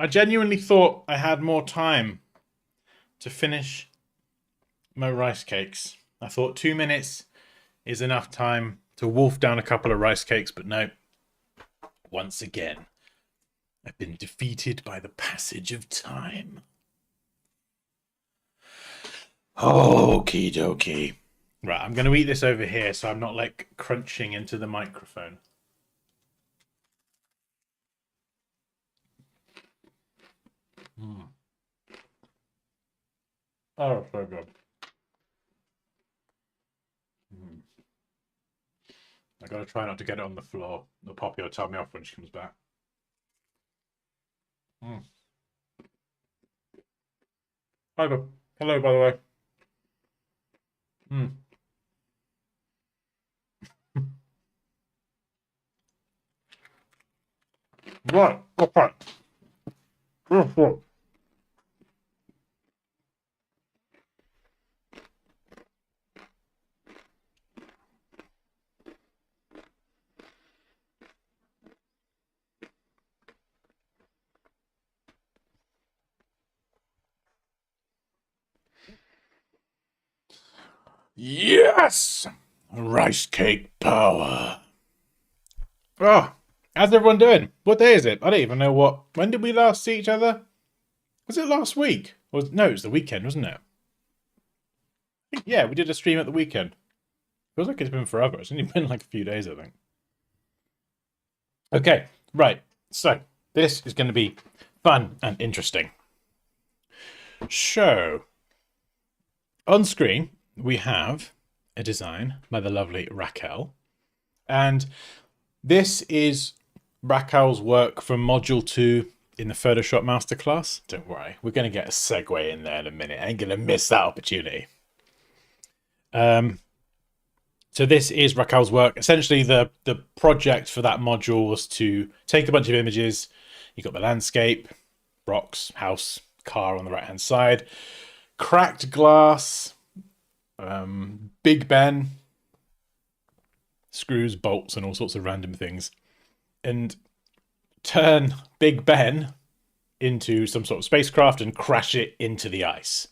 I genuinely thought I had more time to finish my rice cakes. I thought 2 minutes is enough time to wolf down a couple of rice cakes, but no. Once again, I've been defeated by the passage of time. Okie dokie. Right, I'm going to eat this over here so I'm not like crunching into the microphone. Oh, so good. I gotta try not to get it on the floor. The Poppy will tell me off when she comes back. Mm. Hello, by the way. Mm. Right, okay. Yes! Rice cake power. Oh, how's everyone doing? What day is it? I don't even know what. When did we last see each other? Was it last week? Or no, it was the weekend, wasn't it? Yeah, we did a stream at the weekend. Feels like it's been forever. It's only been like a few days, I think. Okay, right. So, this is going to be fun and interesting. So, on screen, we have a design by the lovely Raquel. And this is Raquel's work from Module 2 in the Photoshop Masterclass. Don't worry, we're going to get a segue in there in a minute. I ain't going to miss that opportunity. So this is Raquel's work. Essentially, the project for that module was to take a bunch of images. You've got the landscape, rocks, house, car on the right-hand side, cracked glass, Big Ben, screws, bolts, and all sorts of random things, and turn Big Ben into some sort of spacecraft and crash it into the ice.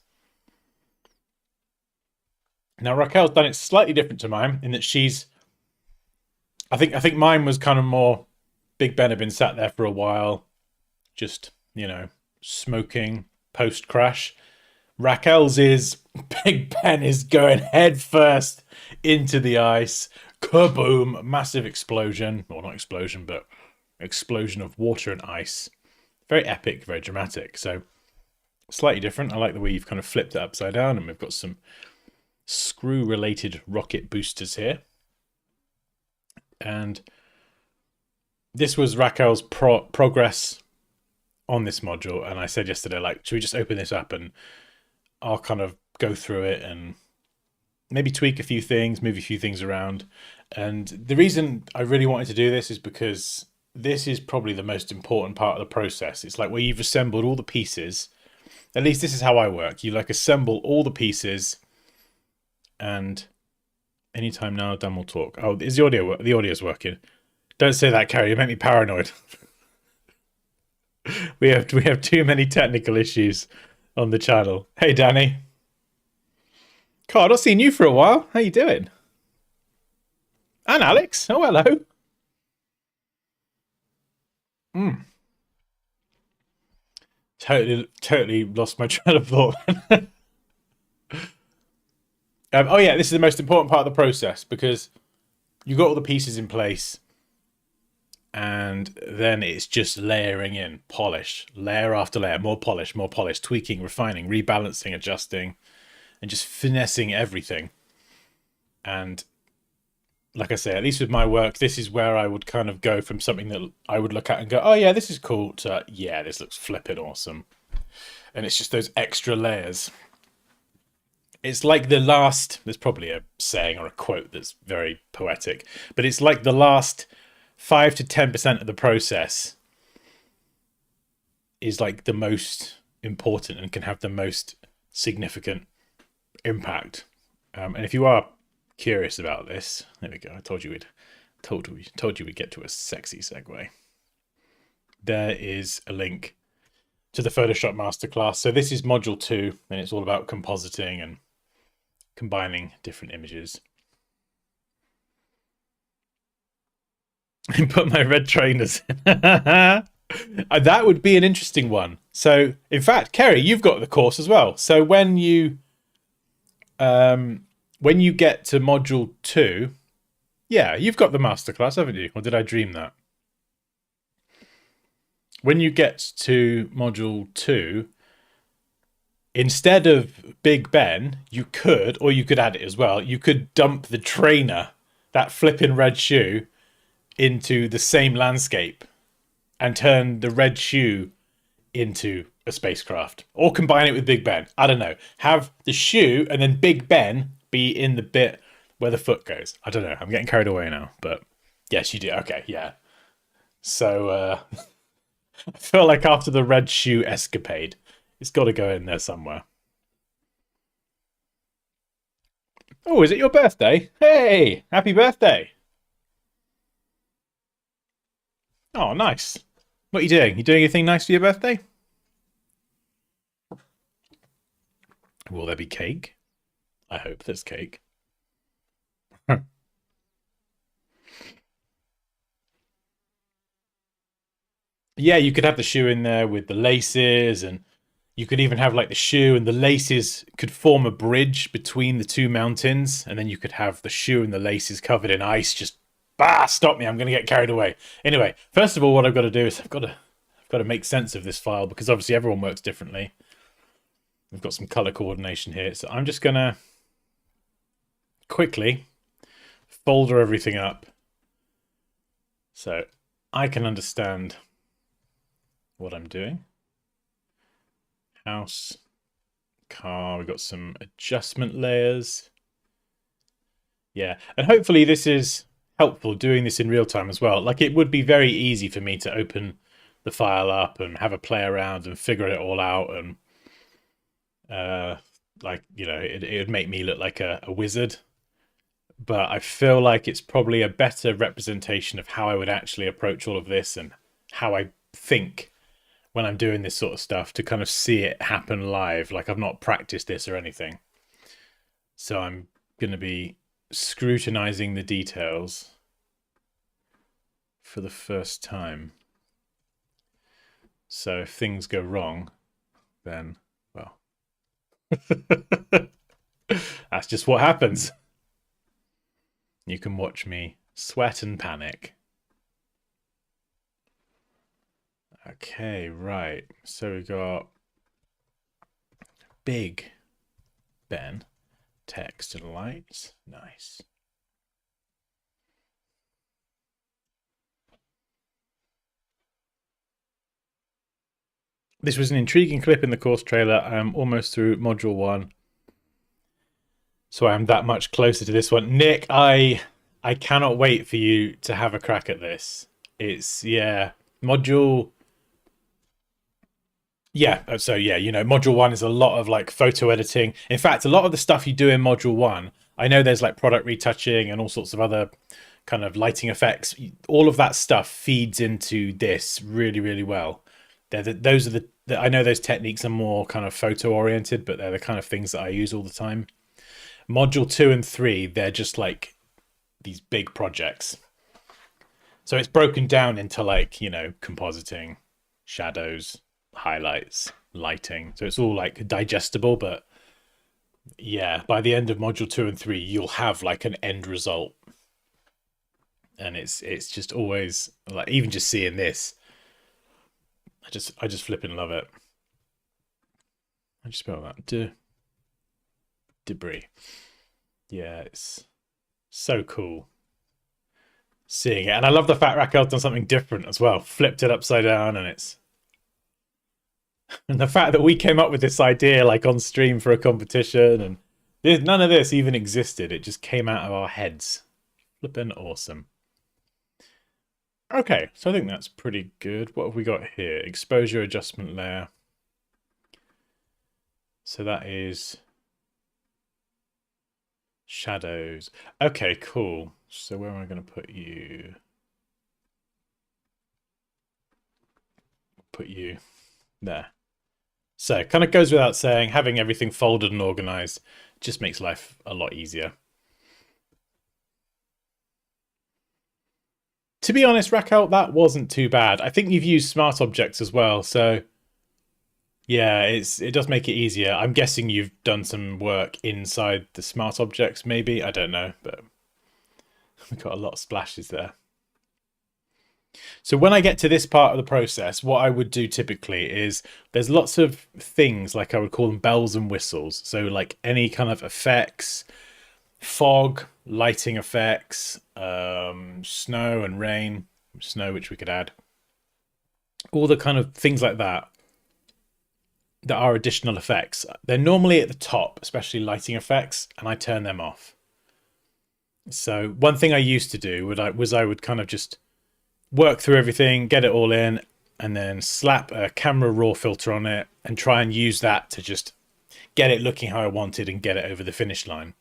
Now Raquel's done it slightly different to mine in that I think mine was kind of more Big Ben had been sat there for a while, just, smoking post crash. Raquel's is Big Ben is going head first into the ice. Kaboom! Massive explosion. Well, not explosion, but explosion of water and ice. Very epic, very dramatic. So slightly different. I like the way you've kind of flipped it upside down, and we've got some screw-related rocket boosters here. And this was Raquel's progress on this module, and I said yesterday, like, should we just open this up and I'll kind of go through it and maybe tweak a few things, move a few things around. And the reason I really wanted to do this is because this is probably the most important part of the process. It's like where you've assembled all the pieces. At least this is how I work. You like assemble all the pieces, and anytime now, Dan will talk. Oh, is the audio's working? Don't say that, Carrie. You make me paranoid. we have too many technical issues on the channel. Hey, Danny. God, I've not seen you for a while. How you doing? And Alex. Oh, hello. Totally lost my train of thought. Oh yeah, this is the most important part of the process because you got all the pieces in place, and then it's just layering in polish, layer after layer, more polish, tweaking, refining, rebalancing, adjusting, and just finessing everything. And like I say, at least with my work, this is where I would kind of go from something that I would look at and go, oh yeah, this is cool, to yeah, this looks flipping awesome. And it's just those extra layers. It's like the last, there's probably a saying or a quote that's very poetic, but it's like the last 5 to 10% of the process is like the most important and can have the most significant impact. And if you are curious about this, there we go. I told you we'd get to a sexy segue. There is a link to the Photoshop Masterclass. So this is module 2, and it's all about compositing and combining different images. And put my red trainers in. That would be an interesting one. So, in fact, Kerry, you've got the course as well. So when you get to module 2, yeah, you've got the masterclass, haven't you? Or did I dream that? When you get to module 2, instead of Big Ben, you could add it as well. You could dump the trainer, that flipping red shoe, into the same landscape and turn the red shoe into a spacecraft, or combine it with Big Ben. I don't know. Have the shoe and then Big Ben be in the bit where the foot goes. I don't know. I'm getting carried away now, but yes, you do. Okay, yeah. So I feel like after the red shoe escapade, it's got to go in there somewhere. Oh, is it your birthday? Hey, happy birthday. Oh, nice. What are you doing? You doing anything nice for your birthday? Will there be cake? I hope there's cake. Yeah, you could have the shoe in there with the laces, and you could even have like the shoe and the laces could form a bridge between the two mountains, and then you could have the shoe and the laces covered in ice. Just stop me! I'm going to get carried away. Anyway, first of all, what I've got to do is I've got to make sense of this file, because obviously everyone works differently. We've got some color coordination here, so I'm just going to quickly folder everything up so I can understand what I'm doing. House, car, we've got some adjustment layers. Yeah, and hopefully this is helpful doing this in real time as well. Like, it would be very easy for me to open the file up and have a play around and figure it all out, and like, you know, it would make me look like a wizard. But I feel like it's probably a better representation of how I would actually approach all of this and how I think when I'm doing this sort of stuff, to kind of see it happen live. Like, I've not practiced this or anything. So I'm going to be scrutinizing the details for the first time. So if things go wrong, then, well, that's just what happens. You can watch me sweat and panic. Okay, right. So we got Big Ben, text and lights. Nice. This was an intriguing clip in the course trailer. I'm almost through module 1. So I'm that much closer to this one. Nick, I cannot wait for you to have a crack at this. It's, yeah, module... Yeah, so yeah, you know, module 1 is a lot of like photo editing. In fact, a lot of the stuff you do in module 1, I know there's like product retouching and all sorts of other kind of lighting effects. All of that stuff feeds into this really, really well. Those are the I know those techniques are more kind of photo oriented, but they're the kind of things that I use all the time. Module 2 and 3, they're just like these big projects. So it's broken down into like, you know, compositing, shadows, highlights, lighting. So it's all like digestible, but yeah, by the end of module 2 and 3, you'll have like an end result. And it's just always like, even just seeing this, I just flipping love it. I just spell that debris. Yeah, it's so cool seeing it. And I love the fact Raquel's done something different as well. Flipped it upside down, and it's... And the fact that we came up with this idea like on stream for a competition, and none of this even existed. It just came out of our heads. Flippin' awesome. Okay, so I think that's pretty good. What have we got here? Exposure adjustment layer. So that is shadows. Okay, cool. So where am I going to put you? Put you there. So kind of goes without saying, having everything folded and organized just makes life a lot easier. To be honest, Raquel, that wasn't too bad. I think you've used smart objects as well, so yeah, it does make it easier. I'm guessing you've done some work inside the smart objects, maybe. I don't know, but we've got a lot of splashes there. So when I get to this part of the process, what I would do typically is there's lots of things, like I would call them bells and whistles. So like any kind of effects, fog, lighting effects, snow and rain, snow which we could add, all the kind of things like that that are additional effects. They're normally at the top, especially lighting effects, and I turn them off. So one thing I used to do was I would kind of just work through everything, get it all in, and then slap a camera raw filter on it and try and use that to just get it looking how I wanted and get it over the finish line.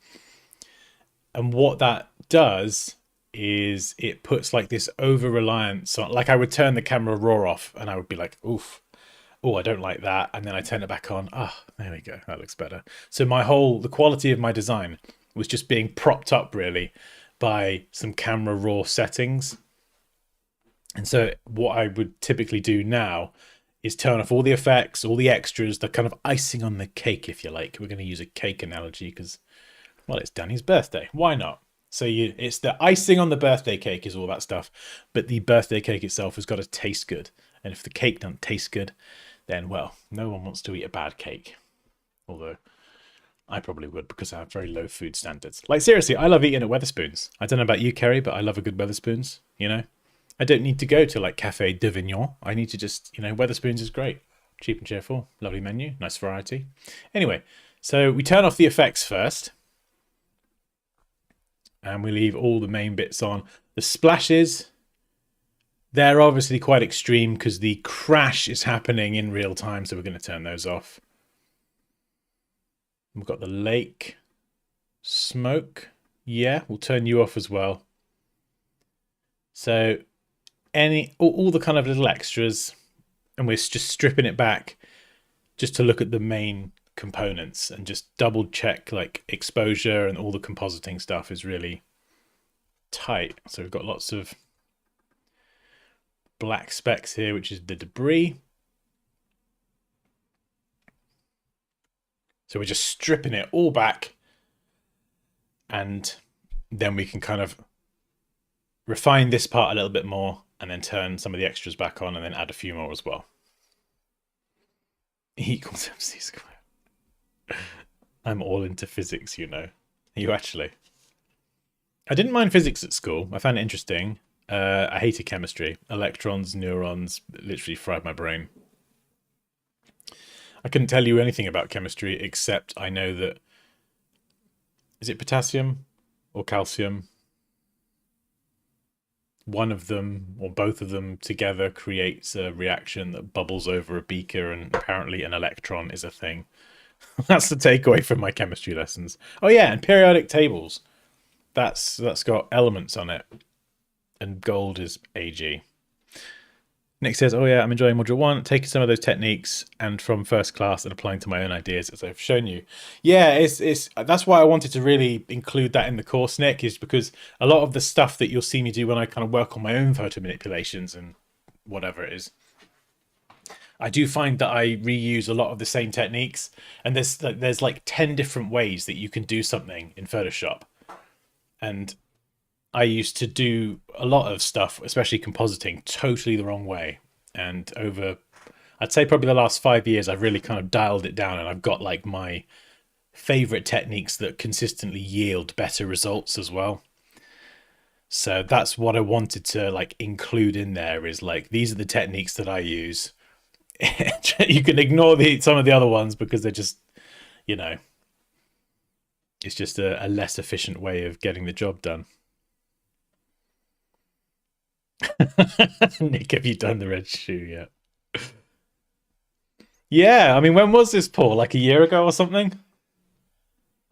And what that does is it puts like this over reliance on, like I would turn the camera raw off and I would be like, oof, oh, I don't like that. And then I turn it back on. Ah, oh, there we go. That looks better. So the quality of my design was just being propped up really by some camera raw settings. And so what I would typically do now is turn off all the effects, all the extras, the kind of icing on the cake, if you like. We're going to use a cake analogy because, well, it's Danny's birthday. Why not? So it's the icing on the birthday cake is all that stuff, but the birthday cake itself has got to taste good. And if the cake doesn't taste good, then, well, no one wants to eat a bad cake. Although I probably would because I have very low food standards. Like, seriously, I love eating at Wetherspoons. I don't know about you, Kerry, but I love a good Wetherspoons, you know? I don't need to go to like Café d'Avignon. I need to just, Wetherspoons is great. Cheap and cheerful. Lovely menu. Nice variety. Anyway, so we turn off the effects first. And we leave all the main bits on. The splashes, they're obviously quite extreme because the crash is happening in real time. So we're going to turn those off. We've got the lake. Smoke. Yeah, we'll turn you off as well. So all the kind of little extras, and we're just stripping it back just to look at the main components and just double check like exposure and all the compositing stuff is really tight. So we've got lots of black specks here, which is the debris. So we're just stripping it all back, and then we can kind of refine this part a little bit more and then turn some of the extras back on and then add a few more as well. E equals MC squared. I'm all into physics, you know. Are you actually? I didn't mind physics at school. I found it interesting. I hated chemistry. Electrons, neurons, literally fried my brain. I couldn't tell you anything about chemistry except I know that... Is it potassium or calcium? One of them or both of them together creates a reaction that bubbles over a beaker, and apparently an electron is a thing. That's the takeaway from my chemistry lessons. Oh yeah, and periodic tables. That's got elements on it. And gold is Ag. Nick says, oh yeah, I'm enjoying Module 1, taking some of those techniques and from first class and applying to my own ideas as I've shown you. Yeah, it's that's why I wanted to really include that in the course, Nick, is because a lot of the stuff that you'll see me do when I kind of work on my own photo manipulations and whatever it is, I do find that I reuse a lot of the same techniques, and there's like 10 different ways that you can do something in Photoshop. And I used to do a lot of stuff, especially compositing, totally the wrong way. And over, I'd say probably the last 5 years, I've really kind of dialed it down, and I've got like my favorite techniques that consistently yield better results as well. So that's what I wanted to like include in there, is like, these are the techniques that I use. You can ignore some of the other ones because they're just, it's just a less efficient way of getting the job done. Nick, have you done the red shoe yet? Yeah, I mean, when was this, Paul? Like a year ago or something?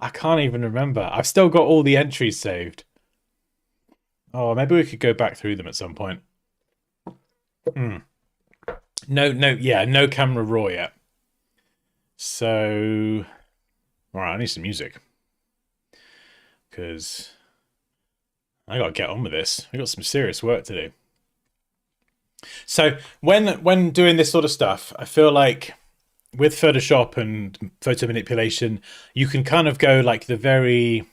I can't even remember. I've still got all the entries saved. Oh, maybe we could go back through them at some point. No camera raw yet. So, all right, I need some music because I got to get on with this. I got some serious work to do. So when doing this sort of stuff, I feel like with Photoshop and photo manipulation, you can kind of go like the very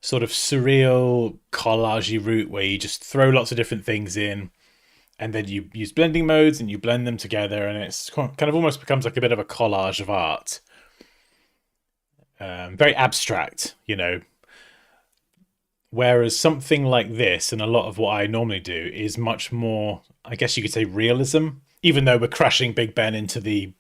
sort of surreal collagey route where you just throw lots of different things in and then you use blending modes and you blend them together and it's kind of almost becomes like a bit of a collage of art. Very abstract, you know. Whereas something like this and a lot of what I normally do is much more, I guess you could say, realism. Even though we're crashing Big Ben into the,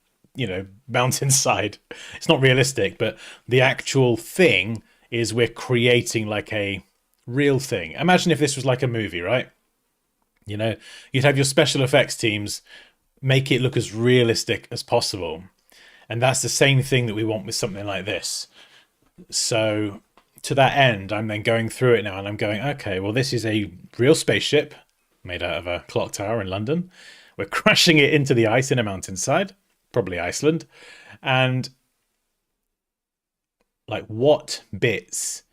mountainside, it's not realistic. But the actual thing is we're creating like a real thing. Imagine if this was like a movie, right? You know, you'd have your special effects teams make it look as realistic as possible. And that's the same thing that we want with something like this. So to that end, I'm then going through it now and I'm going, okay, well, this is a real spaceship made out of a clock tower in London. We're crashing it into the ice in a mountainside, probably Iceland. And like, what bits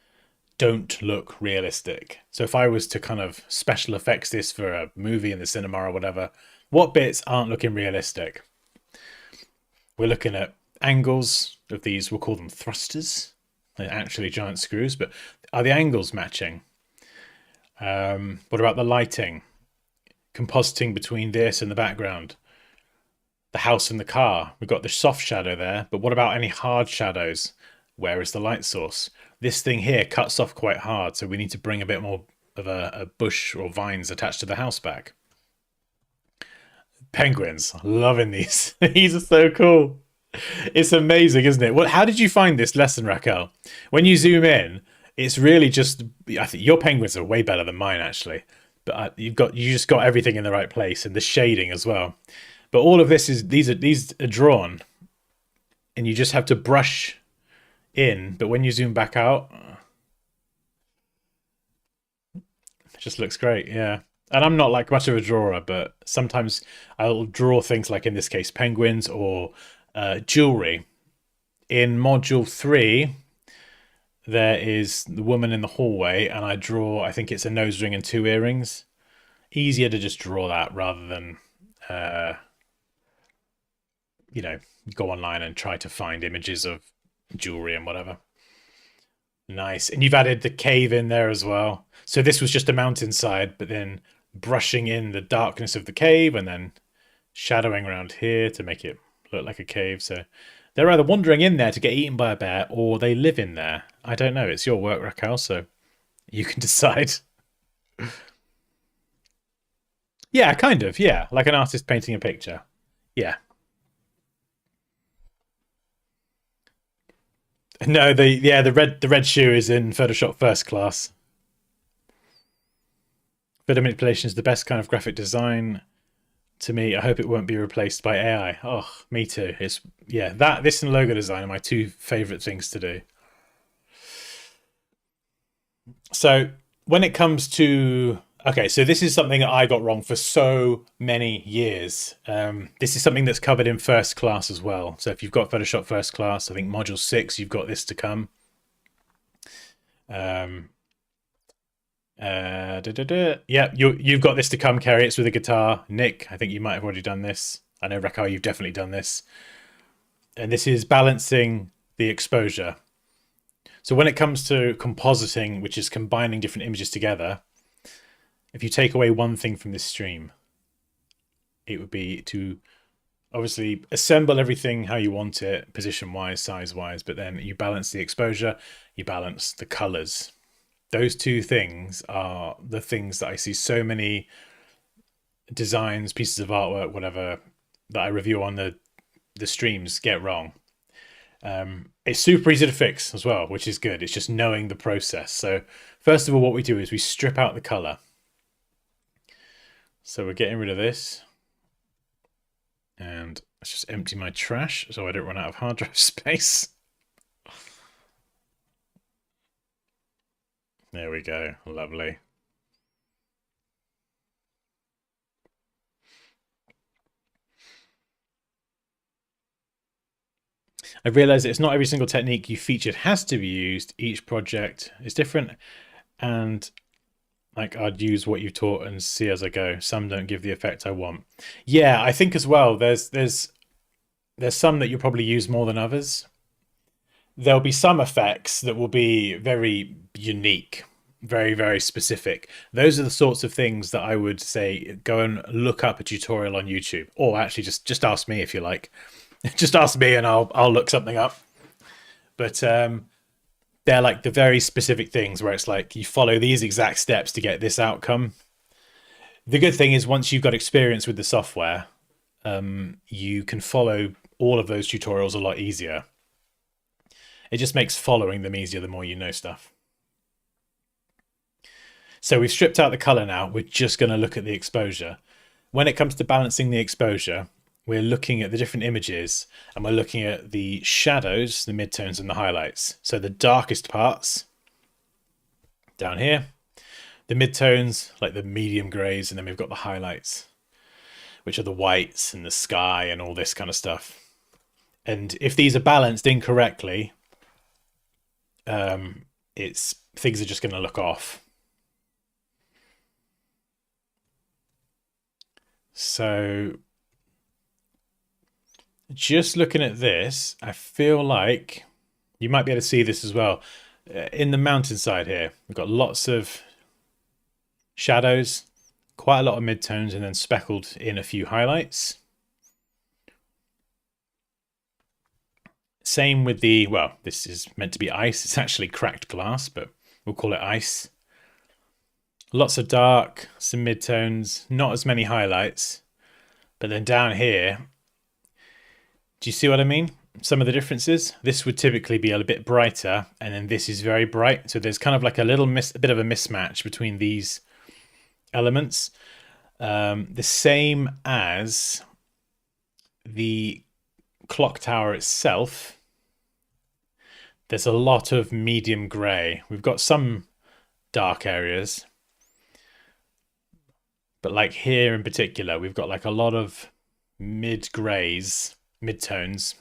don't look realistic? So if I was to kind of special effects this for a movie in the cinema or whatever, what bits aren't looking realistic? We're looking at angles of these, we'll call them thrusters. They're actually giant screws, but are the angles matching? What about the lighting? Compositing between this and the background. The house and the car. We've got the soft shadow there, but what about any hard shadows? Where is the light source? This thing here cuts off quite hard, so we need to bring a bit more of a bush or vines attached to the house back. Penguins. Loving these. These are so cool. It's amazing, isn't it? How did you find this lesson, Raquel? When you zoom in, it's really just. I think your penguins are way better than mine, actually. But you just got everything in the right place and the shading as well. But all of this is these are drawn, and you just have to brush in. But when you zoom back out, it just looks great. Yeah. And I'm not like much of a drawer, but sometimes I'll draw things like in this case penguins or jewelry. In module 3, there is the woman in the hallway, and I draw, I think it's a nose ring and 2 earrings. Easier to just draw that rather than, uh, go online and try to find images of jewelry and whatever. Nice. And you've added the cave in there as well. So this was just a mountainside, but then brushing in the darkness of the cave and then shadowing around here to make it look like a cave. So they're either wandering in there to get eaten by a bear or they live in there. I don't know. It's your work, Raquel, so you can decide. Yeah, kind of. Yeah, like an artist painting a picture. Yeah. No, the red shoe is in Photoshop First Class. Photo manipulation is the best kind of graphic design to me. I hope it won't be replaced by AI. Oh, me too. It's this and logo design are my two favorite things to do. So when it comes to okay, so this is something that I got wrong for so many years. This is something that's covered in First Class as well. So if you've got Photoshop First Class, I think Module 6, you've got this to come. Um, Yeah, you've got this to come, Kerry. It's with a guitar. Nick, I think you might have already done this. I know, Raquel, you've definitely done this. And this is balancing the exposure. So when it comes to compositing, which is combining different images together, if you take away one thing from this stream, it would be to obviously assemble everything how you want it, position-wise, size-wise, but then you balance the exposure, you balance the colors. Those two things are the things that I see so many designs, pieces of artwork, whatever, that I review on the streams get wrong. It's super easy to fix as well, which is good. It's just knowing the process. So first of all, what we do is we strip out the color. So we're getting rid of this. And let's just empty my trash so I don't run out of hard drive space. There we go. Lovely. I realized that it's not every single technique you featured has to be used. Each project is different, and like I'd use what you taught and see as I go. Some don't give the effect I want. Yeah, I think as well. There's some that you'll probably use more than others. There'll be some effects that will be very unique, very, very specific. Those are the sorts of things that I would say go and look up a tutorial on YouTube, or actually just ask me if you like. Just ask me and I'll look something up. But they're like the very specific things where it's like you follow these exact steps to get this outcome. The good thing is once you've got experience with the software, you can follow all of those tutorials a lot easier. It just makes following them easier the more you know stuff. So we've stripped out the color now. We're just going to look at the exposure. When it comes to balancing the exposure, we're looking at the different images and we're looking at the shadows, the midtones and the highlights. So the darkest parts down here, the midtones, like the medium grays, and then we've got the highlights, which are the whites and the sky and all this kind of stuff. And if these are balanced incorrectly, things are just going to look off. So just looking at this, I feel like you might be able to see this as well. In the mountainside here, we've got lots of shadows, quite a lot of midtones, and then speckled in a few highlights. Same with the, well, this is meant to be ice. It's actually cracked glass, but we'll call it ice. Lots of dark, some midtones, not as many highlights. But then down here, do you see what I mean? Some of the differences. This would typically be a bit brighter, and then this is very bright. So there's kind of like a bit of a mismatch between these elements. The same as the clock tower itself. There's a lot of medium grey. We've got some dark areas, but like here in particular, we've got like a lot of mid-greys, mid-tones,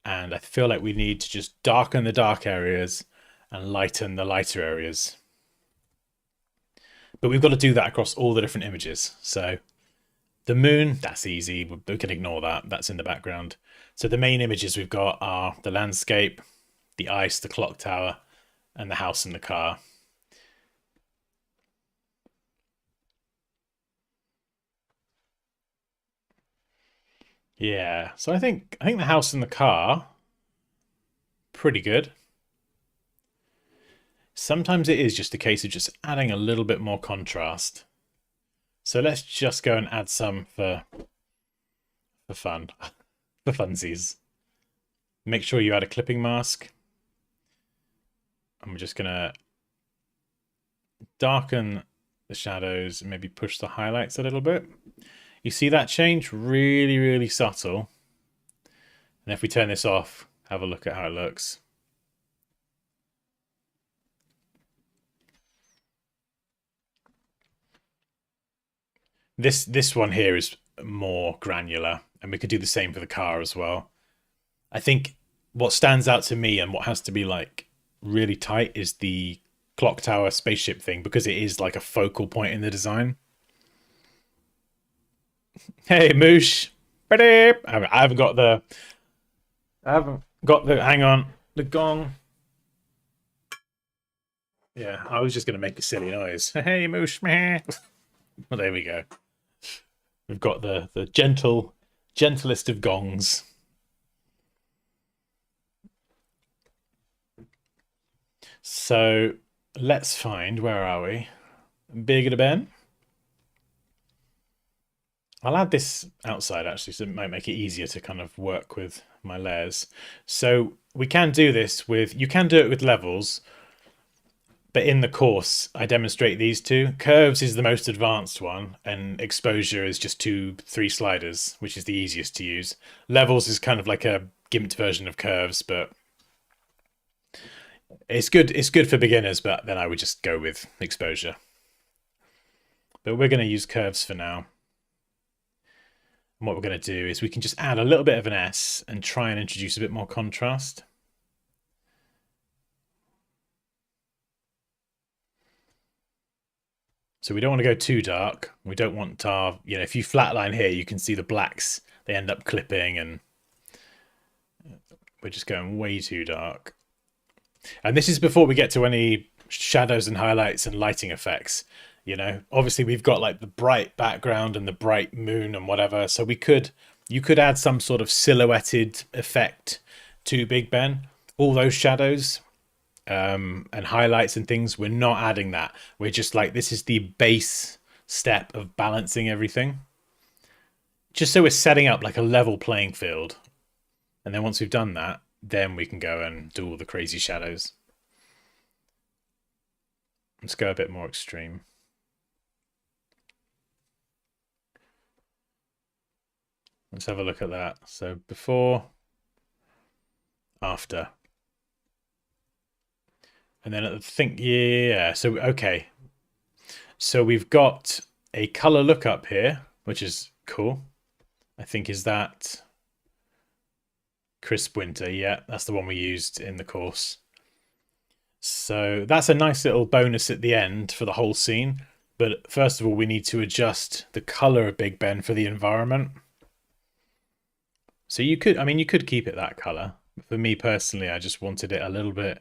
and I feel like we need to just darken the dark areas and lighten the lighter areas. But we've got to do that across all the different images. So the moon, that's easy. We can ignore that. That's in the background. So the main images we've got are the landscape, the ice, the clock tower, and the house and the car. Yeah, so I think the house and the car, pretty good. Sometimes it is just a case of just adding a little bit more contrast. So let's just go and add some for fun, for funsies. Make sure you add a clipping mask. I'm just gonna darken the shadows and maybe push the highlights a little bit. You see that change? Really, really subtle. And if we turn this off, have a look at how it looks. This one here is more granular, and we could do the same for the car as well. I think what stands out to me and what has to be like really tight is the clock tower spaceship thing, because it is like a focal point in the design. Hey, Moosh. I haven't got the... hang on, the gong. Yeah, I was just going to make a silly noise. Hey, Moosh. Well, there we go. We've got the gentlest of gongs. So let's find, where are we? Big Ben. I'll add this outside actually, so it might make it easier to kind of work with my layers. So we can do this with, you can do it with levels, but in the course I demonstrate these two. Curves is the most advanced one, and exposure is just 2-3 sliders, which is the easiest to use. Levels is kind of like a gimped version of curves, but it's good for beginners, but then I would just go with exposure. But we're going to use curves for now. And what we're going to do is we can just add a little bit of an S and try and introduce a bit more contrast. So we don't want to go too dark. We don't want our, if you flatline here, you can see the blacks, they end up clipping, and we're just going way too dark. And this is before we get to any shadows and highlights and lighting effects. Obviously we've got like the bright background and the bright moon and whatever. So you could add some sort of silhouetted effect to Big Ben. All those shadows and highlights and things, we're not adding that. We're just like, this is the base step of balancing everything. Just so we're setting up like a level playing field. And then once we've done that, then we can go and do all the crazy shadows. Let's go a bit more extreme. Let's have a look at that. So before, after. And then I think, yeah, so okay. So we've got a color lookup here, which is cool. I think is that Crisp Winter. Yeah, that's the one we used in the course. So that's a nice little bonus at the end for the whole scene. But first of all, we need to adjust the color of Big Ben for the environment. So you could keep it that color. For me personally, I just wanted it a little bit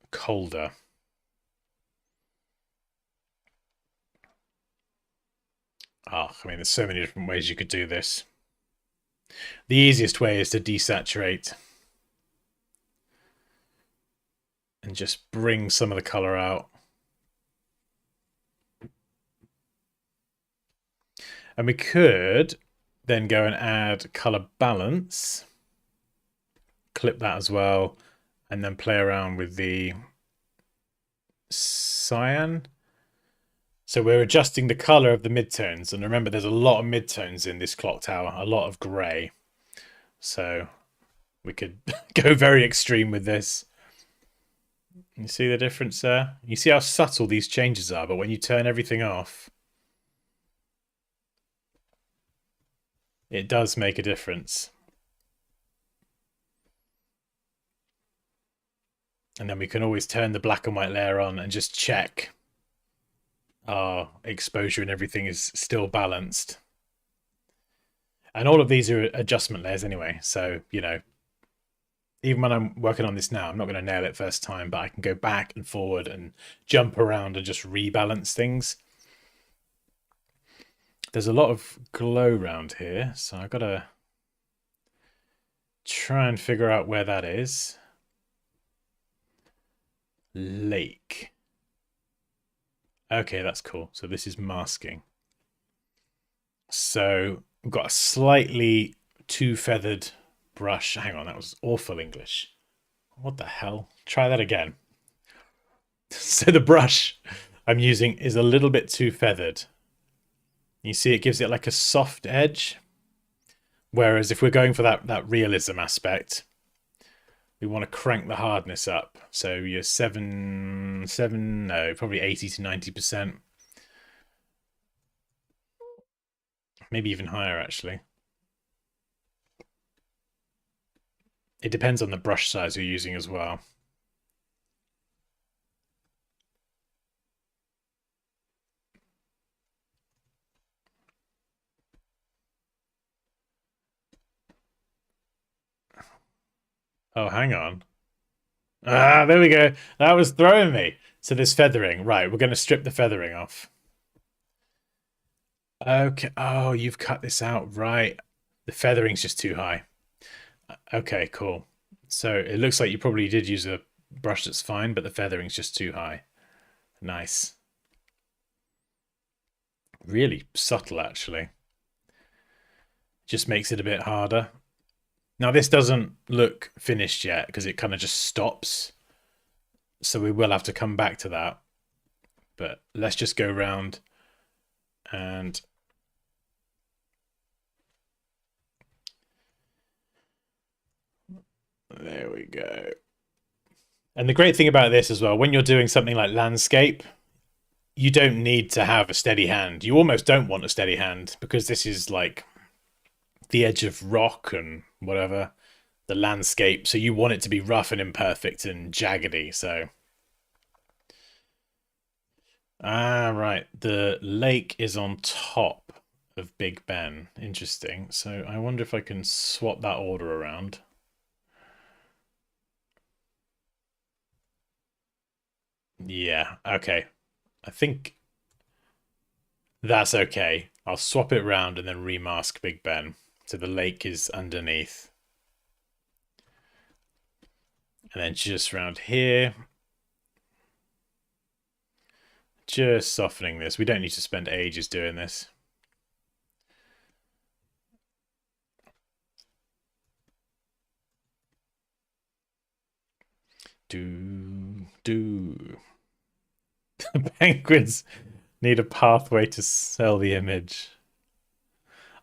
colder. There's so many different ways you could do this. The easiest way is to desaturate and just bring some of the color out. And we could then go and add color balance, clip that as well, and then play around with the cyan. So we're adjusting the color of the midtones. And remember, there's a lot of midtones in this clock tower, a lot of gray. So we could go very extreme with this. You see the difference there? You see how subtle these changes are, but when you turn everything off, it does make a difference. And then we can always turn the black and white layer on and just check our exposure and everything is still balanced. And all of these are adjustment layers anyway. So, even when I'm working on this now, I'm not going to nail it first time, but I can go back and forward and jump around and just rebalance things. There's a lot of glow around here, so I've got to try and figure out where that is. Lake. Okay, that's cool. So this is masking. So we've got a slightly too feathered brush. Hang on, that was awful English. What the hell? Try that again. So the brush I'm using is a little bit too feathered. You see it gives it like a soft edge. Whereas if we're going for that realism aspect, we want to crank the hardness up. So you're probably 80 to 90%. Maybe even higher, actually. It depends on the brush size you're using as well. Oh, hang on. There we go. That was throwing me. So there's feathering. Right, we're going to strip the feathering off. Okay. Oh, you've cut this out. Right. The feathering's just too high. Okay, cool. So it looks like you probably did use a brush that's fine, but the feathering's just too high. Nice. Really subtle, actually. Just makes it a bit harder. Now, this doesn't look finished yet because it kind of just stops. So we will have to come back to that. But let's just go around and there we go. And the great thing about this as well, when you're doing something like landscape, you don't need to have a steady hand. You almost don't want a steady hand because this is like the edge of rock and whatever, the landscape. So you want it to be rough and imperfect and jaggedy. So, right. The lake is on top of Big Ben. Interesting. So I wonder if I can swap that order around. Yeah, okay. I think that's okay. I'll swap it round and then remask Big Ben. So the lake is underneath. And then just round here. Just softening this. We don't need to spend ages doing this. Do. The penguins need a pathway to sell the image.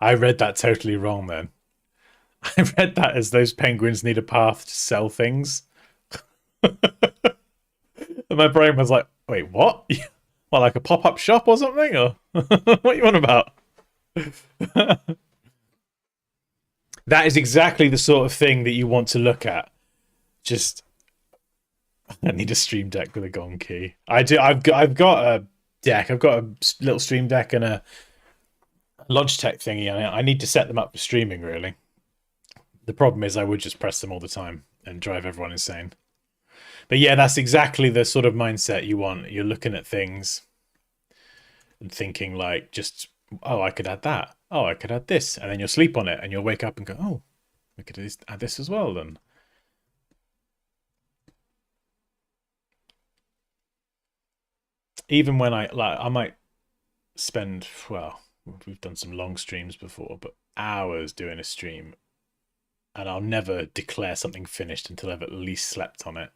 I read that totally wrong then. I read that as those penguins need a path to sell things. And my brain was like, wait, what? Well, like a pop-up shop or something? Or what you on about? That is exactly the sort of thing that you want to look at. Just I need a stream deck with a Gong key. I do. I've got a deck. I've got a little stream deck and a Logitech thingy. And I need to set them up for streaming. Really, the problem is I would just press them all the time and drive everyone insane. But yeah, that's exactly the sort of mindset you want. You're looking at things and thinking like, just oh, I could add that. Oh, I could add this, and then you'll sleep on it, and you'll wake up and go, oh, we could add this as well. Then. Even when I might spend, well, we've done some long streams before, but hours doing a stream, and I'll never declare something finished until I've at least slept on it,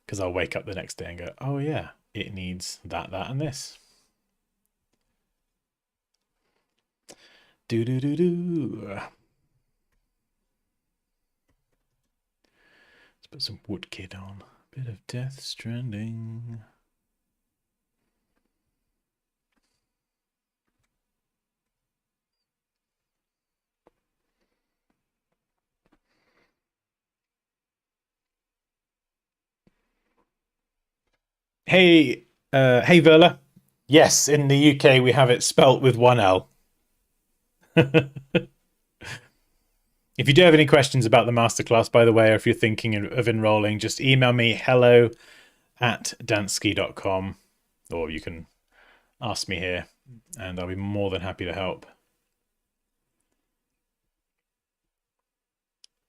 because I'll wake up the next day and go, oh yeah, it needs that, and this. Let's put some Woodkid on. Bit of Death Stranding. Hey, hey Verla. Yes, in the UK we have it spelt with one L. If you do have any questions about the masterclass, by the way, or if you're thinking of enrolling, just email me hello@dansky.com, or you can ask me here, and I'll be more than happy to help.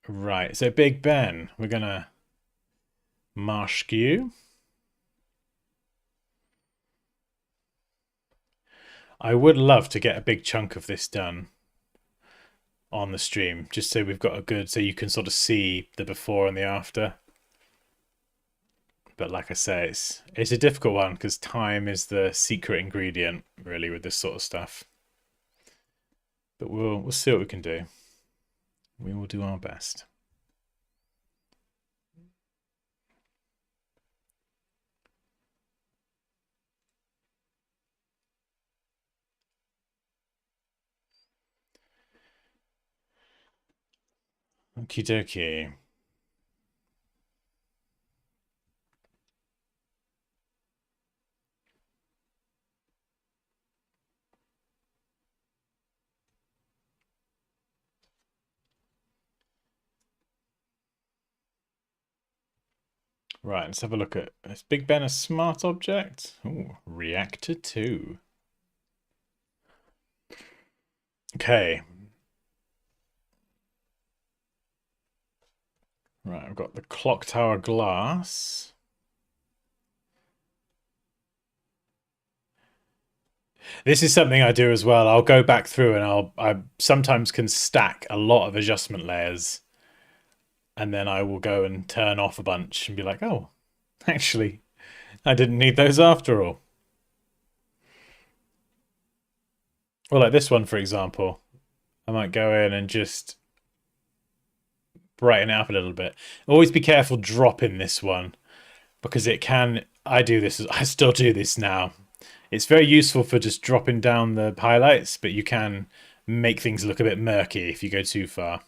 Right, so Big Ben, we're gonna mask you. I would love to get a big chunk of this done on the stream, just so we've got a good, so you can sort of see the before and the after. But like I say, it's a difficult one because time is the secret ingredient, really, with this sort of stuff. But we'll see what we can do. We will do our best. Okie dokie. Right, let's have a look at, is Big Ben a smart object? Ooh, reactor 2. Okay. Right, I've got the clock tower glass. This is something I do as well. I'll go back through and I sometimes can stack a lot of adjustment layers, and then I will go and turn off a bunch and be like, oh, actually, I didn't need those after all. Well, like this one, for example, I might go in and just brighten it up a little bit. Always be careful dropping this one because it can. I do this. I still do this now. It's very useful for just dropping down the highlights, but you can make things look a bit murky if you go too far.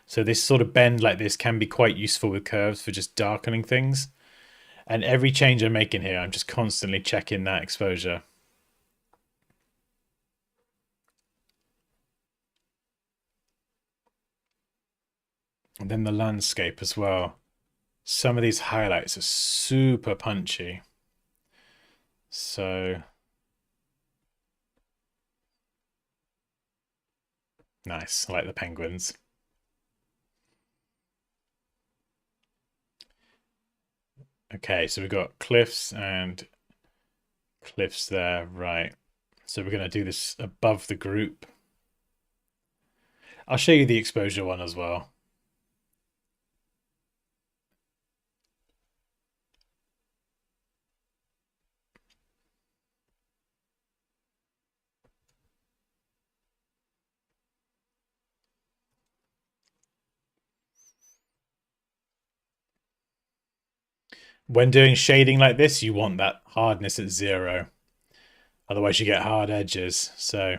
So this sort of bend like this can be quite useful with curves for just darkening things. And every change I'm making here, I'm just constantly checking that exposure. And then the landscape as well. Some of these highlights are super punchy. So nice, I like the penguins. Okay, so we've got cliffs and cliffs there, right. So we're going to do this above the group. I'll show you the exposure one as well. When doing shading like this, you want that hardness at 0. Otherwise you get hard edges. So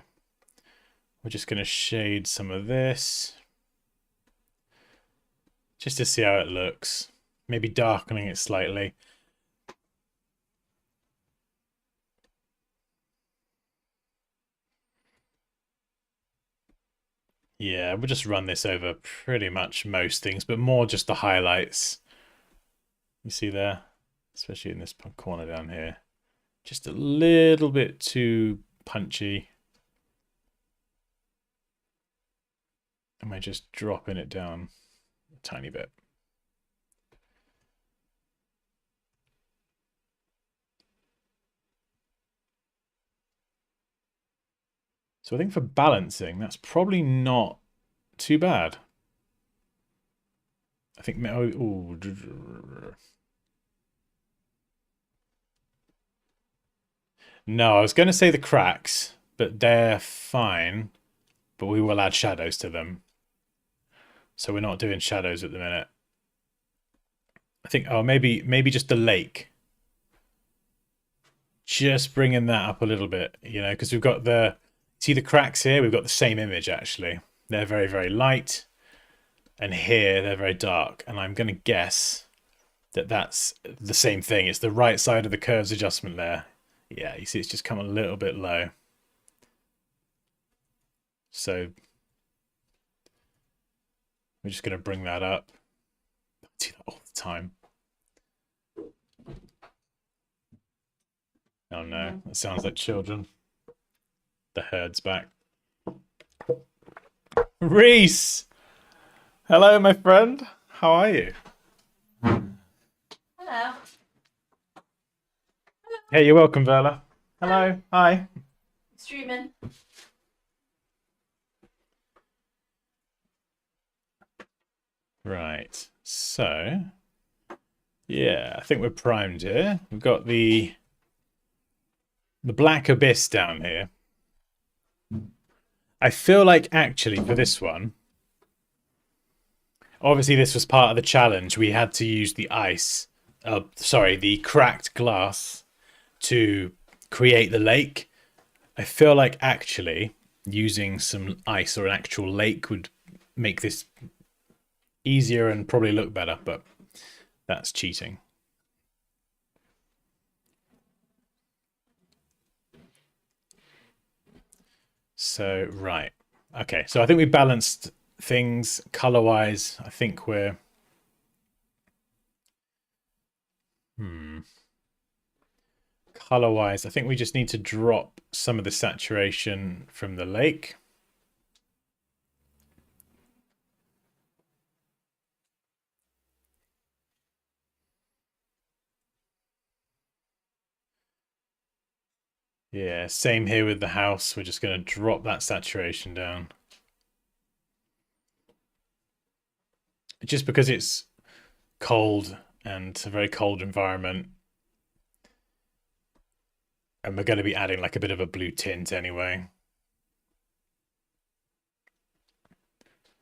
we're just going to shade some of this. Just to see how it looks. Maybe darkening it slightly. Yeah, we'll just run this over pretty much most things, but more just the highlights. You see there? Especially in this corner down here. Just a little bit too punchy. Am I just dropping it down a tiny bit? So I think for balancing, that's probably not too bad. I think, oh, no, I was going to say the cracks, but they're fine. But we will add shadows to them. So we're not doing shadows at the minute. I think, oh, maybe just the lake. Just bringing that up a little bit, you know, because we've got see the cracks here? We've got the same image, actually. They're very, very light. And here, they're very dark. And I'm going to guess that that's the same thing. It's the right side of the curves adjustment layer. Yeah, you see it's just come a little bit low. So we're just going to bring that up. I do that all the time. Oh no, that sounds like children. The herd's back. Reese! Hello, my friend. How are you? Hello. Hey, you're welcome, Verla. Hello. Hi. Streaming. Right. So, yeah, I think we're primed here. We've got the Black Abyss down here. I feel like actually for this one, obviously this was part of the challenge. We had to use the the cracked glass to create the lake. I feel like actually using some ice or an actual lake would make this easier and probably look better, but that's cheating. So, right. Okay, so I think we balanced things color-wise. I think we're... Color-wise, I think we just need to drop some of the saturation from the lake. Yeah, same here with the house. We're just going to drop that saturation down. Just because it's cold and a very cold environment. And we're going to be adding like a bit of a blue tint anyway.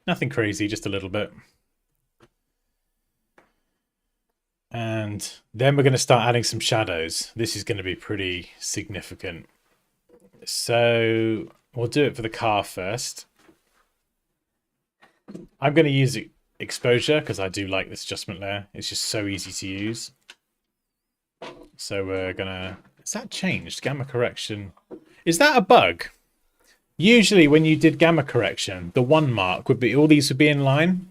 Nothing crazy, just a little bit. And then we're going to start adding some shadows. This is going to be pretty significant. So we'll do it for the car first. I'm going to use exposure because I do like this adjustment layer. It's just so easy to use. So we're going to... Is that changed? Gamma correction. Is that a bug? Usually when you did gamma correction, the 1 mark would be... All these would be in line.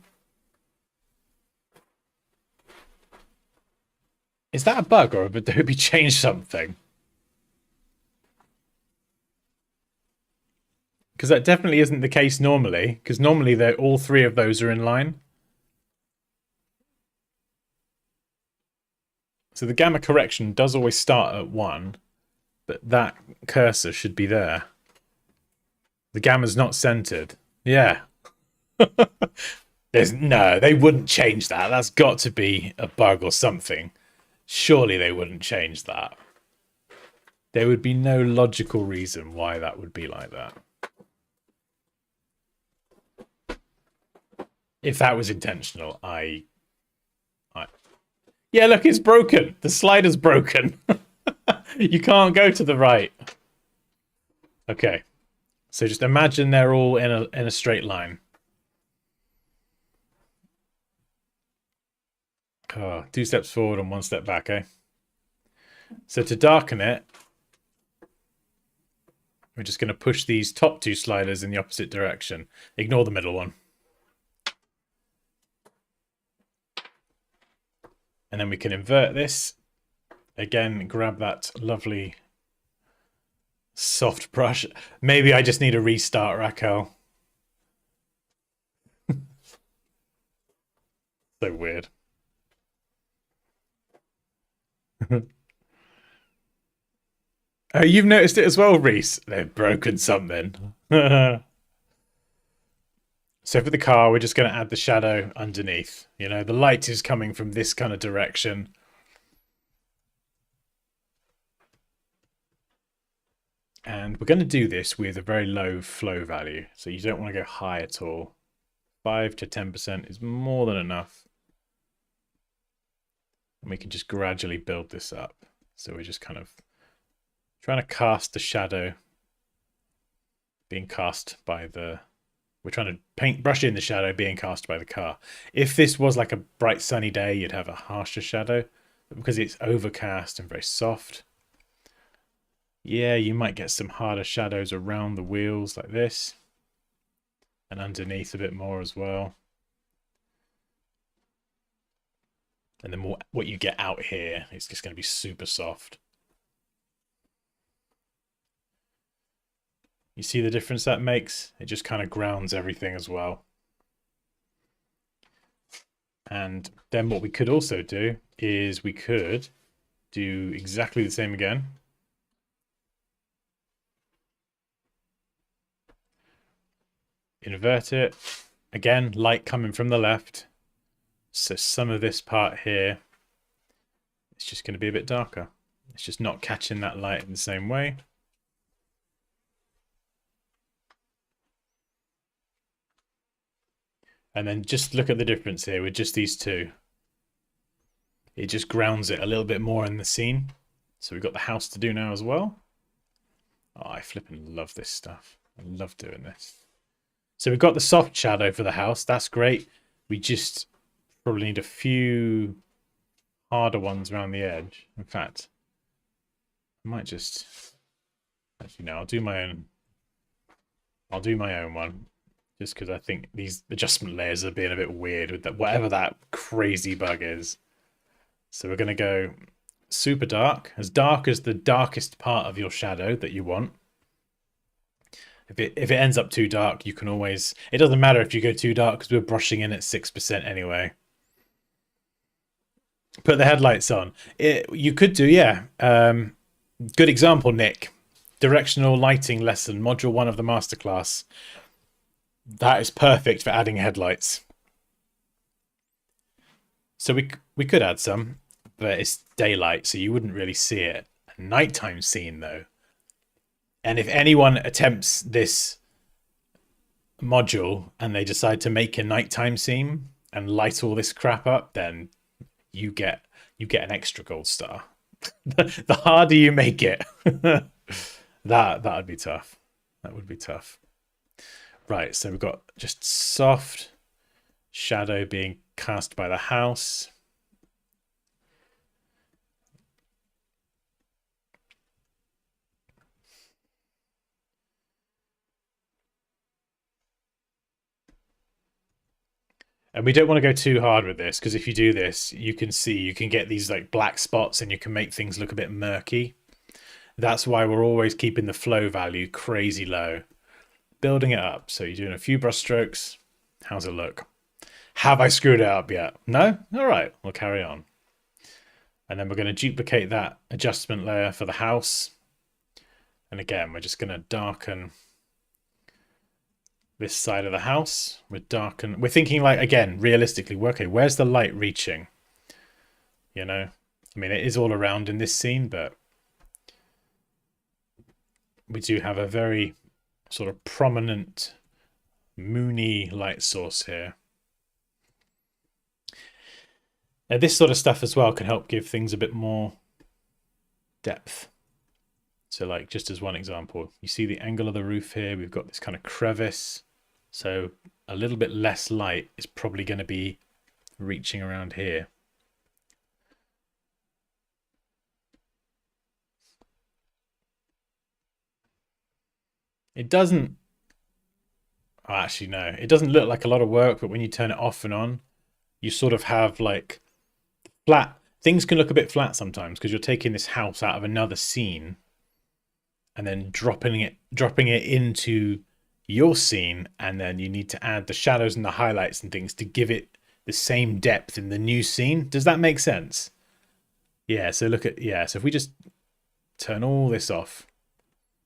Is that a bug or have Adobe changed something? Because that definitely isn't the case normally. Because normally all 3 of those are in line. So the gamma correction does always start at 1, but that cursor should be there. The gamma's not centered. Yeah. No, they wouldn't change that. That's got to be a bug or something. Surely they wouldn't change that. There would be no logical reason why that would be like that. If that was intentional, Yeah, look, it's broken. The slider's broken. You can't go to the right. Okay. So just imagine they're all in a straight line. Oh, 2 steps forward and 1 step back, eh? So to darken it, we're just going to push these top 2 sliders in the opposite direction. Ignore the middle one. And then we can invert this. Again, grab that lovely soft brush. Maybe I just need a restart, Raquel. So weird. Oh, you've noticed it as well, Reese. They've broken something. So for the car, we're just going to add the shadow underneath. You know, the light is coming from this kind of direction. And we're going to do this with a very low flow value. So you don't want to go high at all. 5 to 10% is more than enough. And we can just gradually build this up. So we're just kind of trying to cast the shadow being cast by the... We're trying to brush in the shadow being cast by the car. If this was like a bright sunny day, you'd have a harsher shadow. But because it's overcast and very soft, yeah, you might get some harder shadows around the wheels like this. And underneath a bit more as well. And then what you get out here is just going to be super soft. You see the difference that makes? It just kind of grounds everything as well. And then what we could also do is we could do exactly the same again. Invert it. Again, light coming from the left. So some of this part here, it's just going to be a bit darker. It's just not catching that light in the same way. And then just look at the difference here with just these 2. It just grounds it a little bit more in the scene. So we've got the house to do now as well. Oh, I flipping love this stuff. I love doing this. So we've got the soft shadow for the house. That's great. We just probably need a few harder ones around the edge. In fact, I might just... Actually, no, I'll do my own. I'll do my own one. Just because I think these adjustment layers are being a bit weird with that, whatever that crazy bug is. So we're going to go super dark as the darkest part of your shadow that you want. If it ends up too dark, you can always... It doesn't matter if you go too dark because we're brushing in at 6% anyway. Put the headlights on. You could do, yeah. Good example, Nick. Directional lighting lesson, module 1 of the masterclass. That is perfect for adding headlights. So we could add some, but it's daylight, so you wouldn't really see it. A nighttime scene, though. And if anyone attempts this module and they decide to make a nighttime scene and light all this crap up, then you get you get an extra gold star. The harder you make it, that would be tough. That would be tough. Right, so we've got just soft shadow being cast by the house. And we don't want to go too hard with this, because if you do this, you can see, you can get these like black spots and you can make things look a bit murky. That's why we're always keeping the flow value crazy low. Building it up. So you're doing a few brush strokes. How's it look? Have I screwed it up yet? No? All right, we'll carry on. And then we're going to duplicate that adjustment layer for the house. And again, we're just going to darken this side of the house. We're thinking like, again, realistically, okay, where's the light reaching? You know, I mean, it is all around in this scene, but we do have a very sort of prominent moony light source here. Now, this sort of stuff as well can help give things a bit more depth. So like, just as one example, you see the angle of the roof here, we've got this kind of crevice. So a little bit less light is probably going to be reaching around here. It doesn't, oh, actually no, it doesn't look like a lot of work, but when you turn it off and on, you sort of have like flat, things can look a bit flat sometimes because you're taking this house out of another scene and then dropping it into your scene, and then you need to add the shadows and the highlights and things to give it the same depth in the new scene. Does that make sense? Yeah, so look at, yeah, so if we just turn all this off,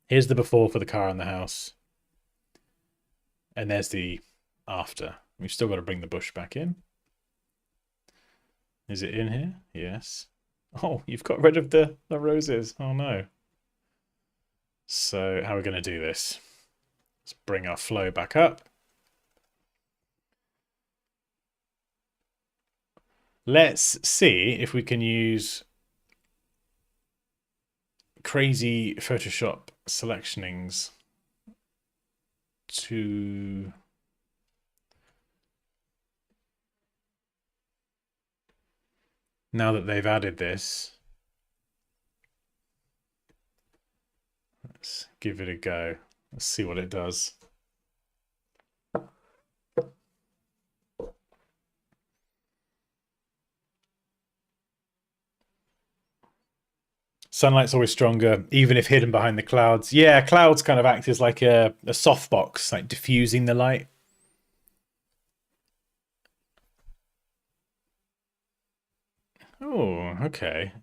here's the before for the car and the house, and there's the after. We've still got to bring the bush back in. Is it in here? Yes. Oh, you've got rid of the roses. Oh no. So how are we going to do this? Let's bring our flow back up. Let's see if we can use crazy Photoshop selectionings to now that they've added this. Let's give it a go. Let's see what it does. Sunlight's always stronger, even if hidden behind the clouds. Yeah, clouds kind of act as like a softbox, like diffusing the light. Oh, okay.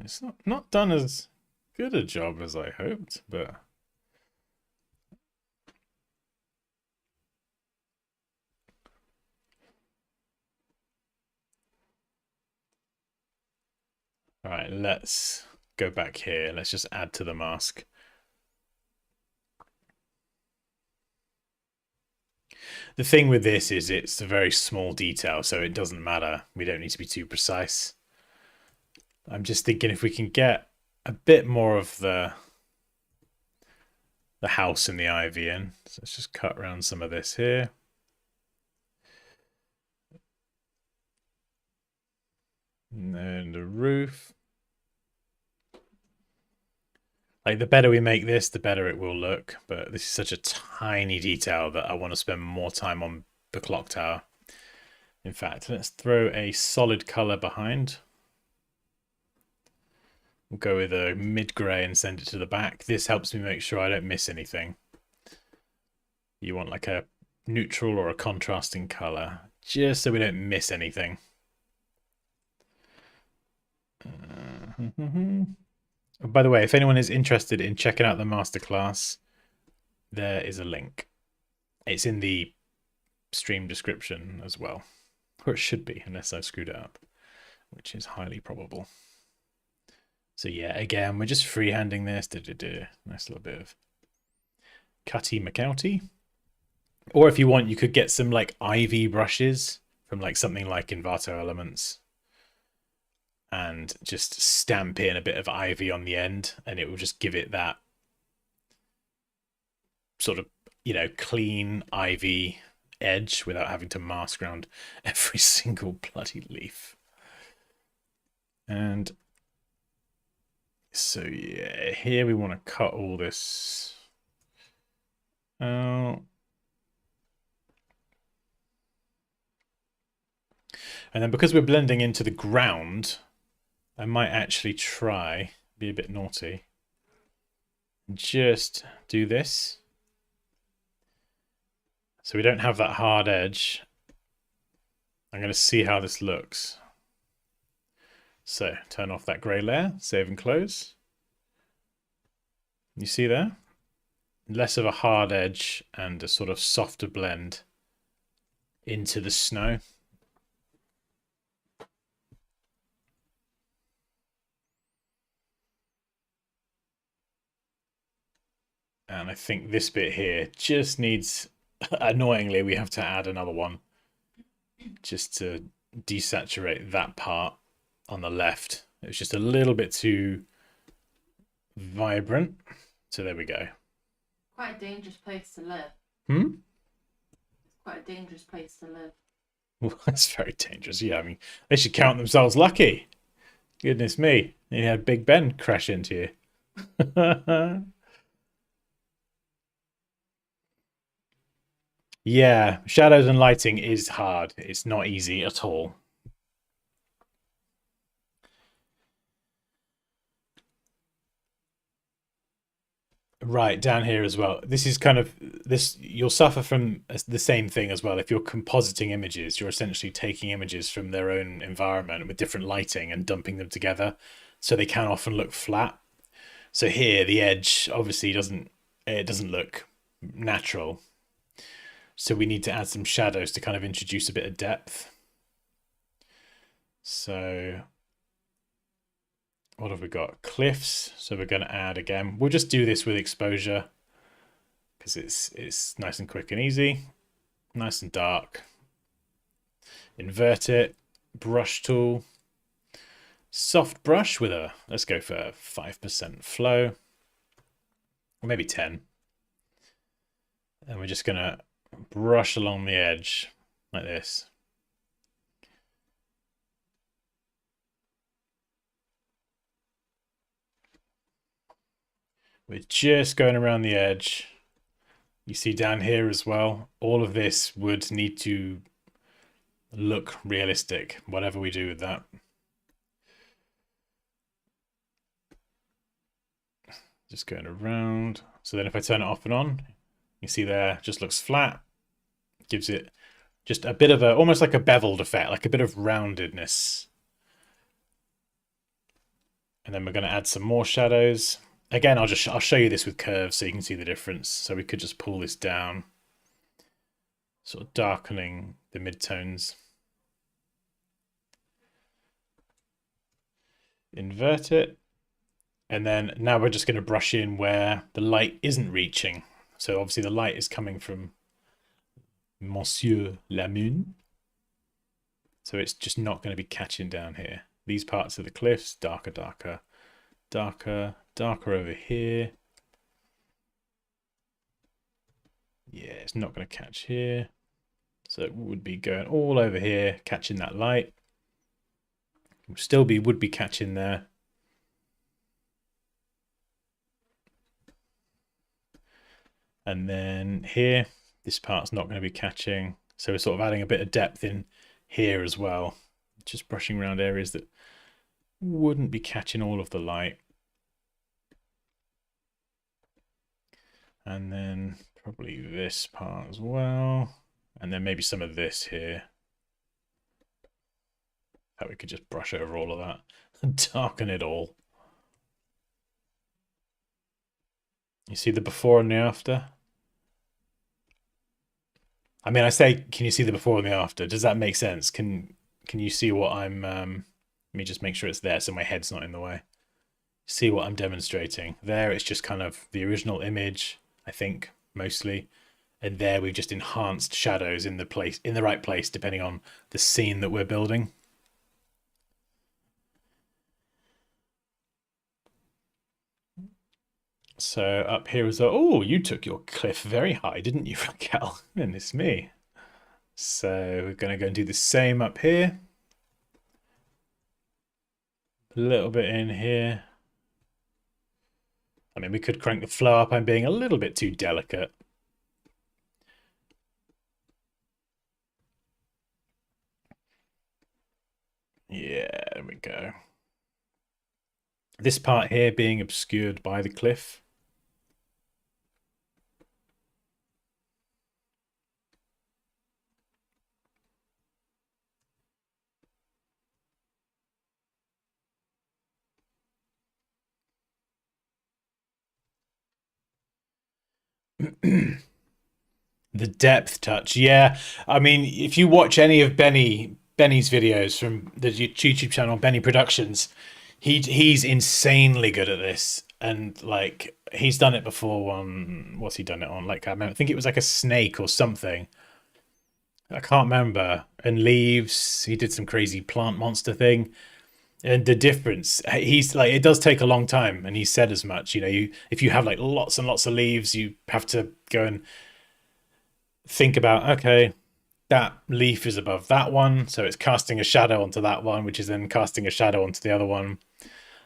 It's not done as good a job as I hoped, but all right, let's go back here. Let's just add to the mask. The thing with this is it's a very small detail, so it doesn't matter. We don't need to be too precise. I'm just thinking if we can get a bit more of the house and the ivy in. So let's just cut around some of this here. And then the roof. Like, the better we make this, the better it will look. But this is such a tiny detail that I want to spend more time on the clock tower. In fact, let's throw a solid color behind. We'll go with a mid-gray and send it to the back. This helps me make sure I don't miss anything. You want like a neutral or a contrasting color, just so we don't miss anything. By the way, if anyone is interested in checking out the masterclass, there is a link. It's in the stream description as well. Or it should be, unless I've screwed it up, which is highly probable. So yeah, again, we're just freehanding this. Nice little bit of cutty McCouty. Or if you want, you could get some like ivy brushes from like something like Envato Elements. and just stamp in a bit of ivy on the end, and it will just give it that sort of, clean ivy edge without having to mask around every single bloody leaf. And so yeah, here we want to cut all this out. And then because we're blending into the ground, I might actually try, be a bit naughty, just do this. So we don't have that hard edge. I'm going to see how this looks. So turn off that grey layer, save and close. You see there? Less of a hard edge and a sort of softer blend into the snow. And I think this bit here just needs, annoyingly, we have to add another one just to desaturate that part on the left. It was just a little bit too vibrant. So there we go. Quite a dangerous place to live. It's quite a dangerous place to live. Well, it's very dangerous. Yeah, I mean, they should count themselves lucky. Goodness me. You had Big Ben crash into you. Yeah, shadows and lighting is hard. It's not easy at all. Right, down here as well. This is kind of this, you'll suffer from the same thing as well. If you're compositing images, you're essentially taking images from their own environment with different lighting and dumping them together. So they can often look flat. So here the edge obviously doesn't look natural. So we need to add some shadows to kind of introduce a bit of depth. So what have we got? Cliffs. So we're going to add again. We'll just do this with exposure because it's nice and quick and easy. Nice and dark. Invert it. Brush tool. Soft brush with a, let's go for 5% flow. Or maybe 10. And we're just going to brush along the edge like this. We're just going around the edge. You see down here as well, all of this would need to look realistic, whatever we do with that. Just going around. So then if I turn it off and on, you see there, just looks flat. Gives it just a bit of a, almost like a beveled effect, like a bit of roundedness. And then we're going to add some more shadows. Again, I'll show you this with curves so you can see the difference. So we could just pull this down, sort of darkening the midtones. Invert it. And then now we're just going to brush in where the light isn't reaching. So obviously the light is coming from Monsieur Lamune. So it's just not going to be catching down here. These parts of the cliffs, darker, darker, darker, darker over here. Yeah, it's not going to catch here. So it would be going all over here, catching that light. Still would be catching there. And then here, this part's not going to be catching. So we're sort of adding a bit of depth in here as well. Just brushing around areas that wouldn't be catching all of the light. And then probably this part as well. And then maybe some of this here. That we could just brush over all of that and darken it all. You see the before and the after? I mean, I say, can you see the before and the after? Does that make sense? Can you see what I'm, let me just make sure it's there so my head's not in the way. See what I'm demonstrating. There it's just kind of the original image, I think, mostly. And there we've just enhanced shadows in the right place, depending on the scene that we're building. So up here is, oh, you took your cliff very high, didn't you, Raquel? And it's me. So we're going to go and do the same up here. A little bit in here. I mean, we could crank the flow up. I'm being a little bit too delicate. Yeah, there we go. This part here being obscured by the cliff. The depth touch, yeah. I mean, if you watch any of Benny's videos from the YouTube channel Benny Productions, he's insanely good at this, and like he's done it before on what's he done it on? Like I think it was like a snake or something. I can't remember. And leaves. He did some crazy plant monster thing. And the difference, he's like, it does take a long time, and he said as much. You know, if you have like lots and lots of leaves, you have to go and think about, okay, that leaf is above that one, so it's casting a shadow onto that one, which is then casting a shadow onto the other one.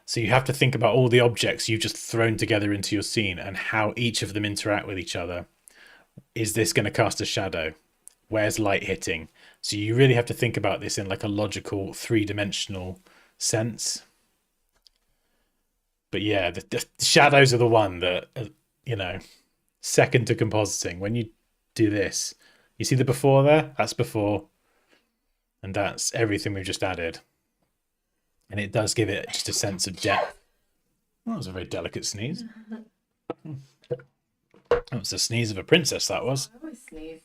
So you have to think about all the objects you've just thrown together into your scene and how each of them interact with each other. Is this going to cast a shadow? Where's light hitting? So you really have to think about this in like a logical three-dimensional sense. But yeah, the shadows are the one that, you know, second to compositing. When you do this, you see the before there? That's before. And that's everything we've just added. And it does give it just a sense of depth. That was a very delicate sneeze. That was the sneeze of a princess, that was. I always sneeze.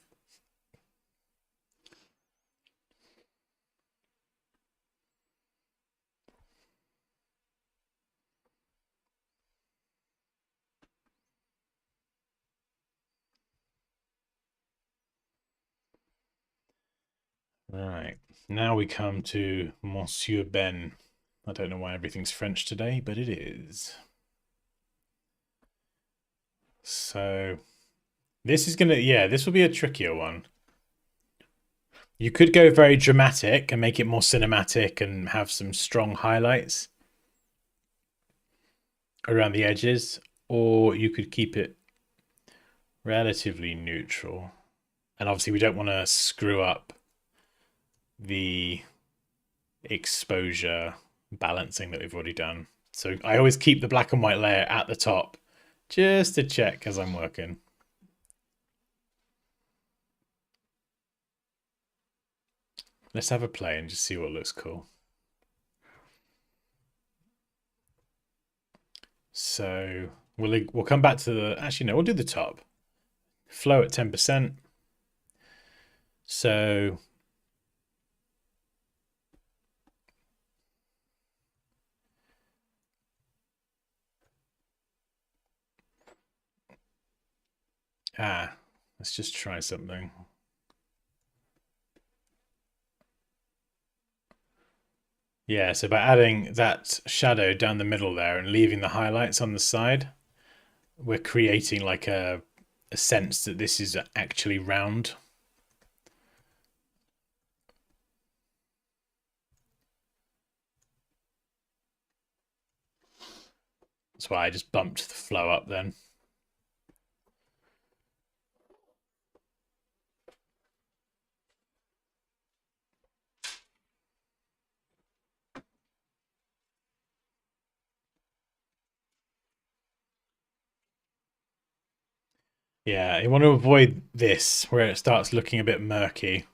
Right. Now we come to Monsieur Ben. I don't know why everything's French today, but it is. So this is gonna, yeah, this will be a trickier one. You could go very dramatic and make it more cinematic and have some strong highlights around the edges, or you could keep it relatively neutral. And obviously we don't want to screw up the exposure balancing that we've already done. So I always keep the black and white layer at the top just to check as I'm working. Let's have a play and just see what looks cool. So we'll come back to the, actually no, we'll do the top. Flow at 10%. So let's just try something. Yeah, so by adding that shadow down the middle there and leaving the highlights on the side, we're creating like a sense that this is actually round. That's why I just bumped the flow up then. Yeah, you want to avoid this where it starts looking a bit murky.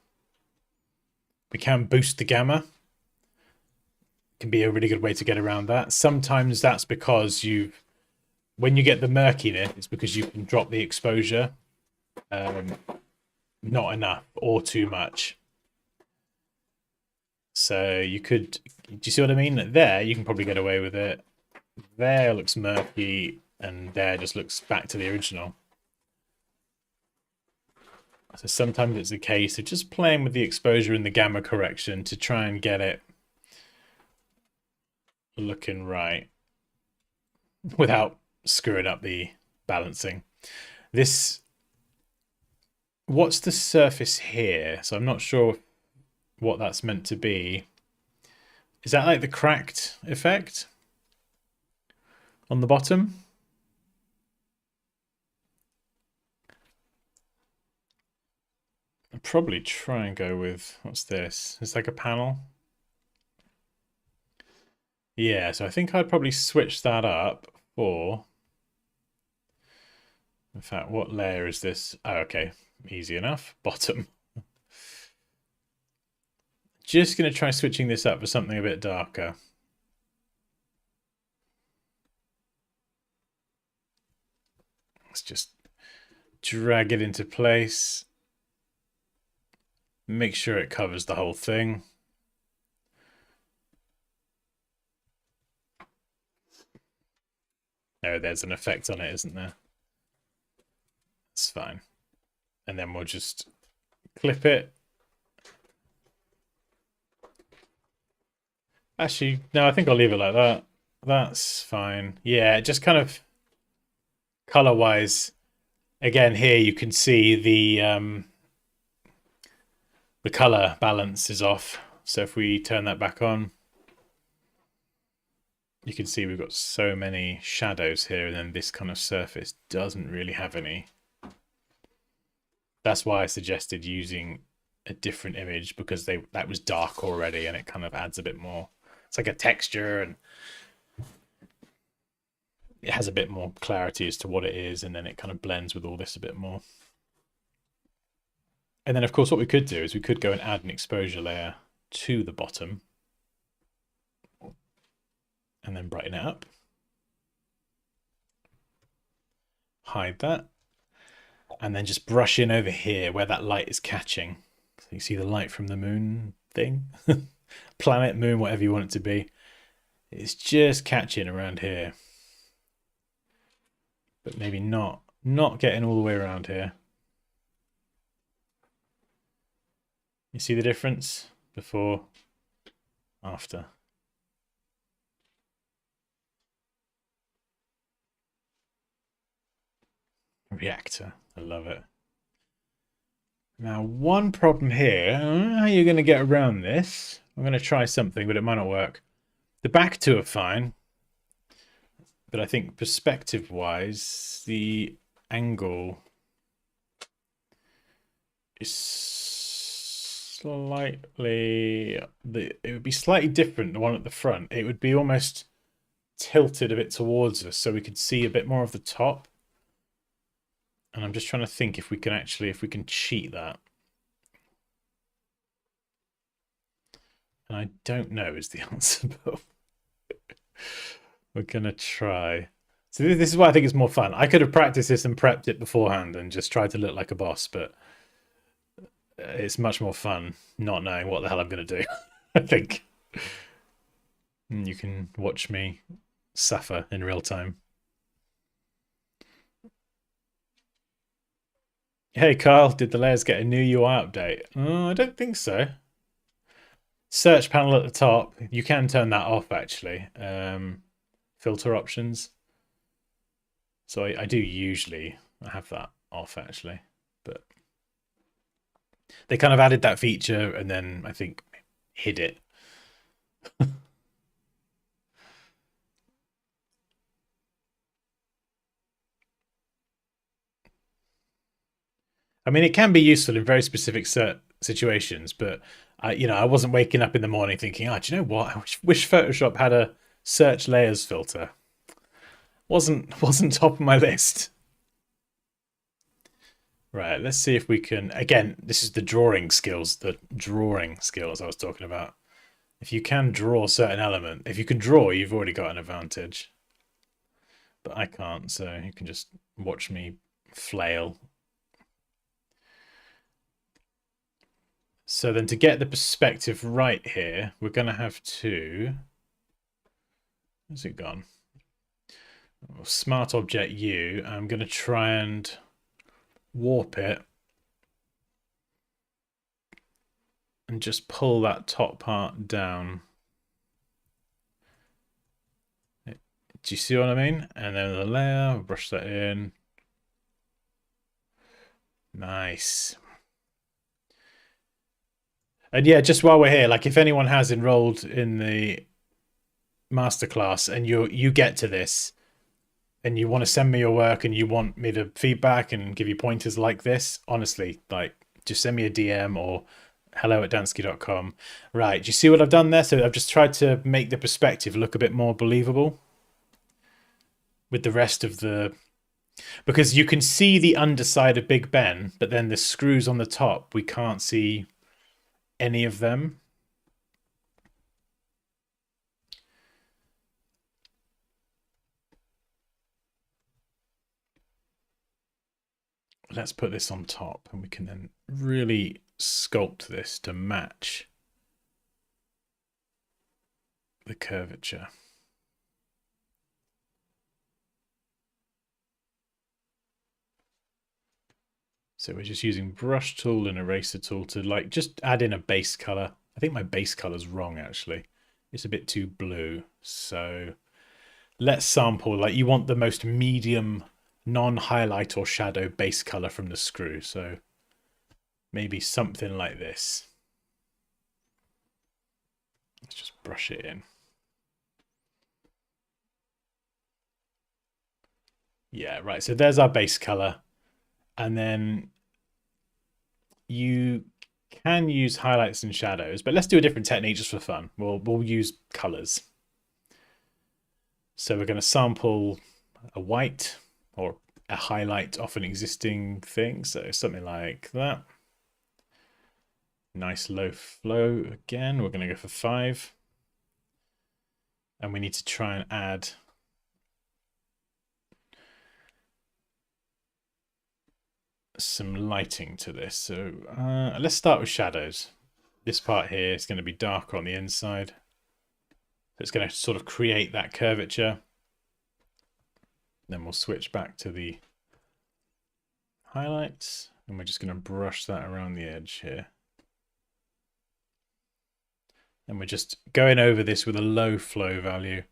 We can boost the gamma. Can be a really good way to get around that. Sometimes that's because when you get the murkiness, it's because you can drop the exposure not enough or too much. So you could, do you see what I mean? There, you can probably get away with it. There looks murky, and there just looks back to the original. So sometimes it's a case of just playing with the exposure and the gamma correction to try and get it looking right without screwing up the balancing. What's the surface here? So I'm not sure what that's meant to be. Is that like the cracked effect on the bottom? I'll probably try and go with, what's this? It's like a panel. Yeah, so I think I'd probably switch that up for, in fact, what layer is this? Oh, okay, easy enough. Bottom. Just going to try switching this up for something a bit darker. Let's just drag it into place. Make sure it covers the whole thing. Oh, there's an effect on it, isn't there? It's fine. And then we'll just clip it. Actually, no, I think I'll leave it like that. That's fine. Yeah, just kind of color-wise. Again, here you can see the color balance is off. So if we turn that back on, you can see we've got so many shadows here, and then this kind of surface doesn't really have any. That's why I suggested using a different image, because that was dark already, and it kind of adds a bit more. It's like a texture, and it has a bit more clarity as to what it is, and then it kind of blends with all this a bit more. And then, of course, what we could do is we could go and add an exposure layer to the bottom and then brighten it up. Hide that. And then just brush in over here where that light is catching. So you see the light from the moon thing? Planet, moon, whatever you want it to be. It's just catching around here. But maybe not getting all the way around here. You see the difference? Before, after. Reactor. I love it. Now, one problem here. I don't know how you're going to get around this. I'm going to try something, but it might not work. The back two are fine. But I think perspective-wise, the angle is slightly... it would be slightly different, the one at the front. It would be almost tilted a bit towards us so we could see a bit more of the top. And I'm just trying to think if we can cheat that. And I don't know is the answer, but we're going to try. So this is why I think it's more fun. I could have practiced this and prepped it beforehand and just tried to look like a boss, but it's much more fun not knowing what the hell I'm going to do, I think. And you can watch me suffer in real time. Hey Carl, did the layers get a new UI update? I don't think so. Search panel at the top, you can turn that off actually. Filter options. So I do usually have that off actually, but they kind of added that feature and then I think hid it. I mean, it can be useful in very specific situations, but I wasn't waking up in the morning thinking, do you know what? I wish Photoshop had a search layers filter. Wasn't top of my list. Right, let's see if we can. Again, this is the drawing skills I was talking about. If you can draw a certain element, if you can draw, you've already got an advantage. But I can't, so you can just watch me flail. So then to get the perspective right here, we're going to have to... Where's it gone? Smart Object U. I'm going to try and warp it. And just pull that top part down. It Do you see what I mean? And then the layer, we'll brush that in. Nice. And yeah, just while we're here, like if anyone has enrolled in the masterclass and you get to this and you want to send me your work and you want me to feedback and give you pointers like this, honestly, like just send me a DM or hello@dansky.com. Right, do you see what I've done there? So I've just tried to make the perspective look a bit more believable with the rest of the, because you can see the underside of Big Ben, but then the screws on the top, we can't see any of them. Let's put this on top and we can then really sculpt this to match the curvature. So we're just using brush tool and eraser tool to like just add in a base color. I think my base color is wrong actually. It's a bit too blue. So let's sample, like you want the most medium non-highlight or shadow base color from the screw. So maybe something like this. Let's just brush it in. Yeah, right. So there's our base color. And then you can use highlights and shadows, but let's do a different technique just for fun. We'll use colors. So we're going to sample a white or a highlight off an existing thing. So something like that. Nice low flow again. We're going to go for 5. And we need to try and add some lighting to this. So let's start with shadows. This part here is going to be darker on the inside. So it's going to sort of create that curvature. Then we'll switch back to the highlights and we're just going to brush that around the edge here. And we're just going over this with a low flow value.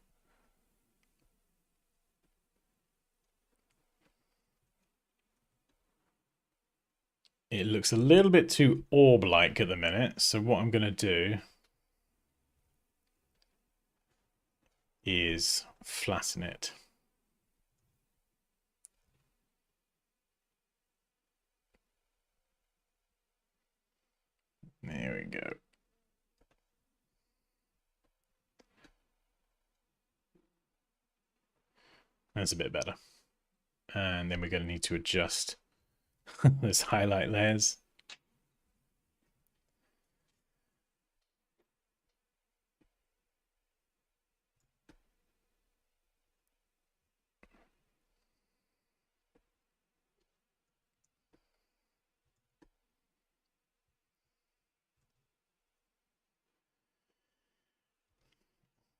It looks a little bit too orb-like at the minute. So what I'm going to do is flatten it. There we go. That's a bit better. And then we're going to need to adjust those highlight layers.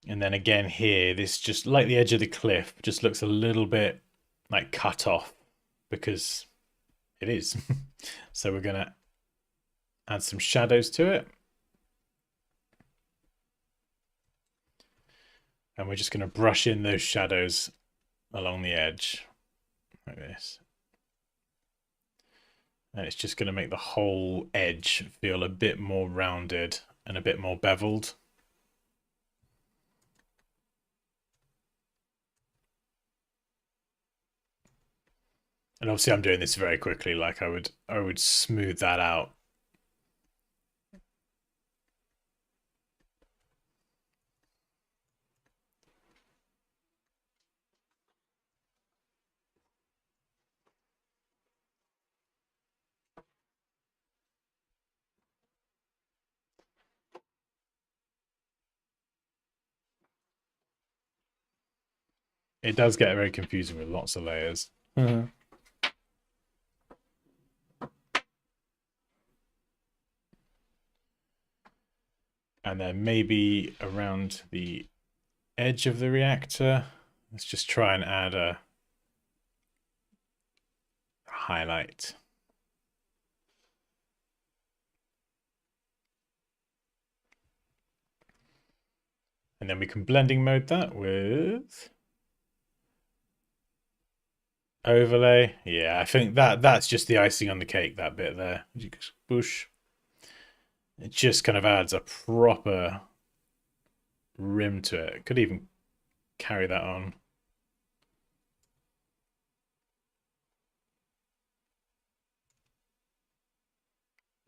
And then again here, this just like the edge of the cliff just looks a little bit like cut off because it is. So we're going to add some shadows to it. And we're just going to brush in those shadows along the edge like this. And it's just going to make the whole edge feel a bit more rounded and a bit more beveled. And obviously I'm doing this very quickly, like I would smooth that out. It does get very confusing with lots of layers. And then maybe around the edge of the reactor, let's just try and add a highlight. And then we can blending mode that with Overlay. Yeah, I think that's just the icing on the cake, that bit there. Boosh. It just kind of adds a proper rim to it. Could even carry that on.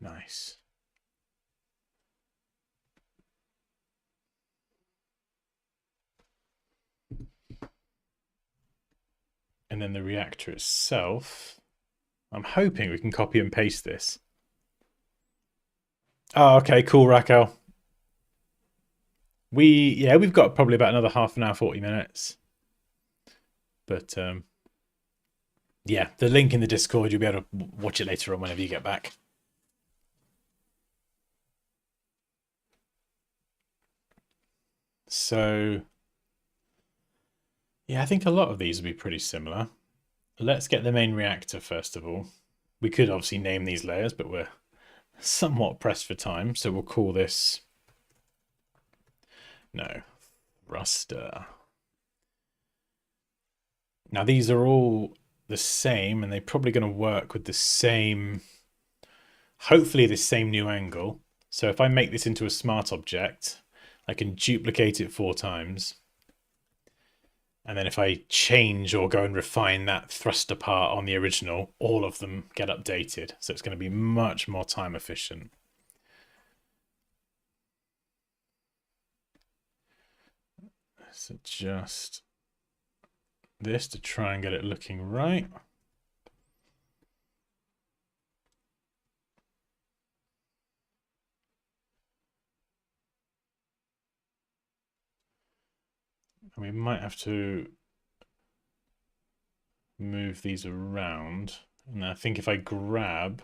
Nice. And then the reactor itself, I'm hoping we can copy and paste this. Oh, okay, cool, Raquel. We've got probably about another half an hour, 40 minutes. But yeah, the link in the Discord, you'll be able to watch it later on whenever you get back. So yeah, I think a lot of these will be pretty similar. Let's get the main reactor first of all. We could obviously name these layers, but we're somewhat pressed for time, so we'll call this thruster. Now these are all the same, and they're probably going to work with the same, hopefully the same new angle. So if I make this into a smart object, I can duplicate it 4 times. And then if I change or go and refine that thruster part on the original, all of them get updated. So it's going to be much more time efficient. Let's adjust this to try and get it looking right. We might have to move these around. And I think if I grab,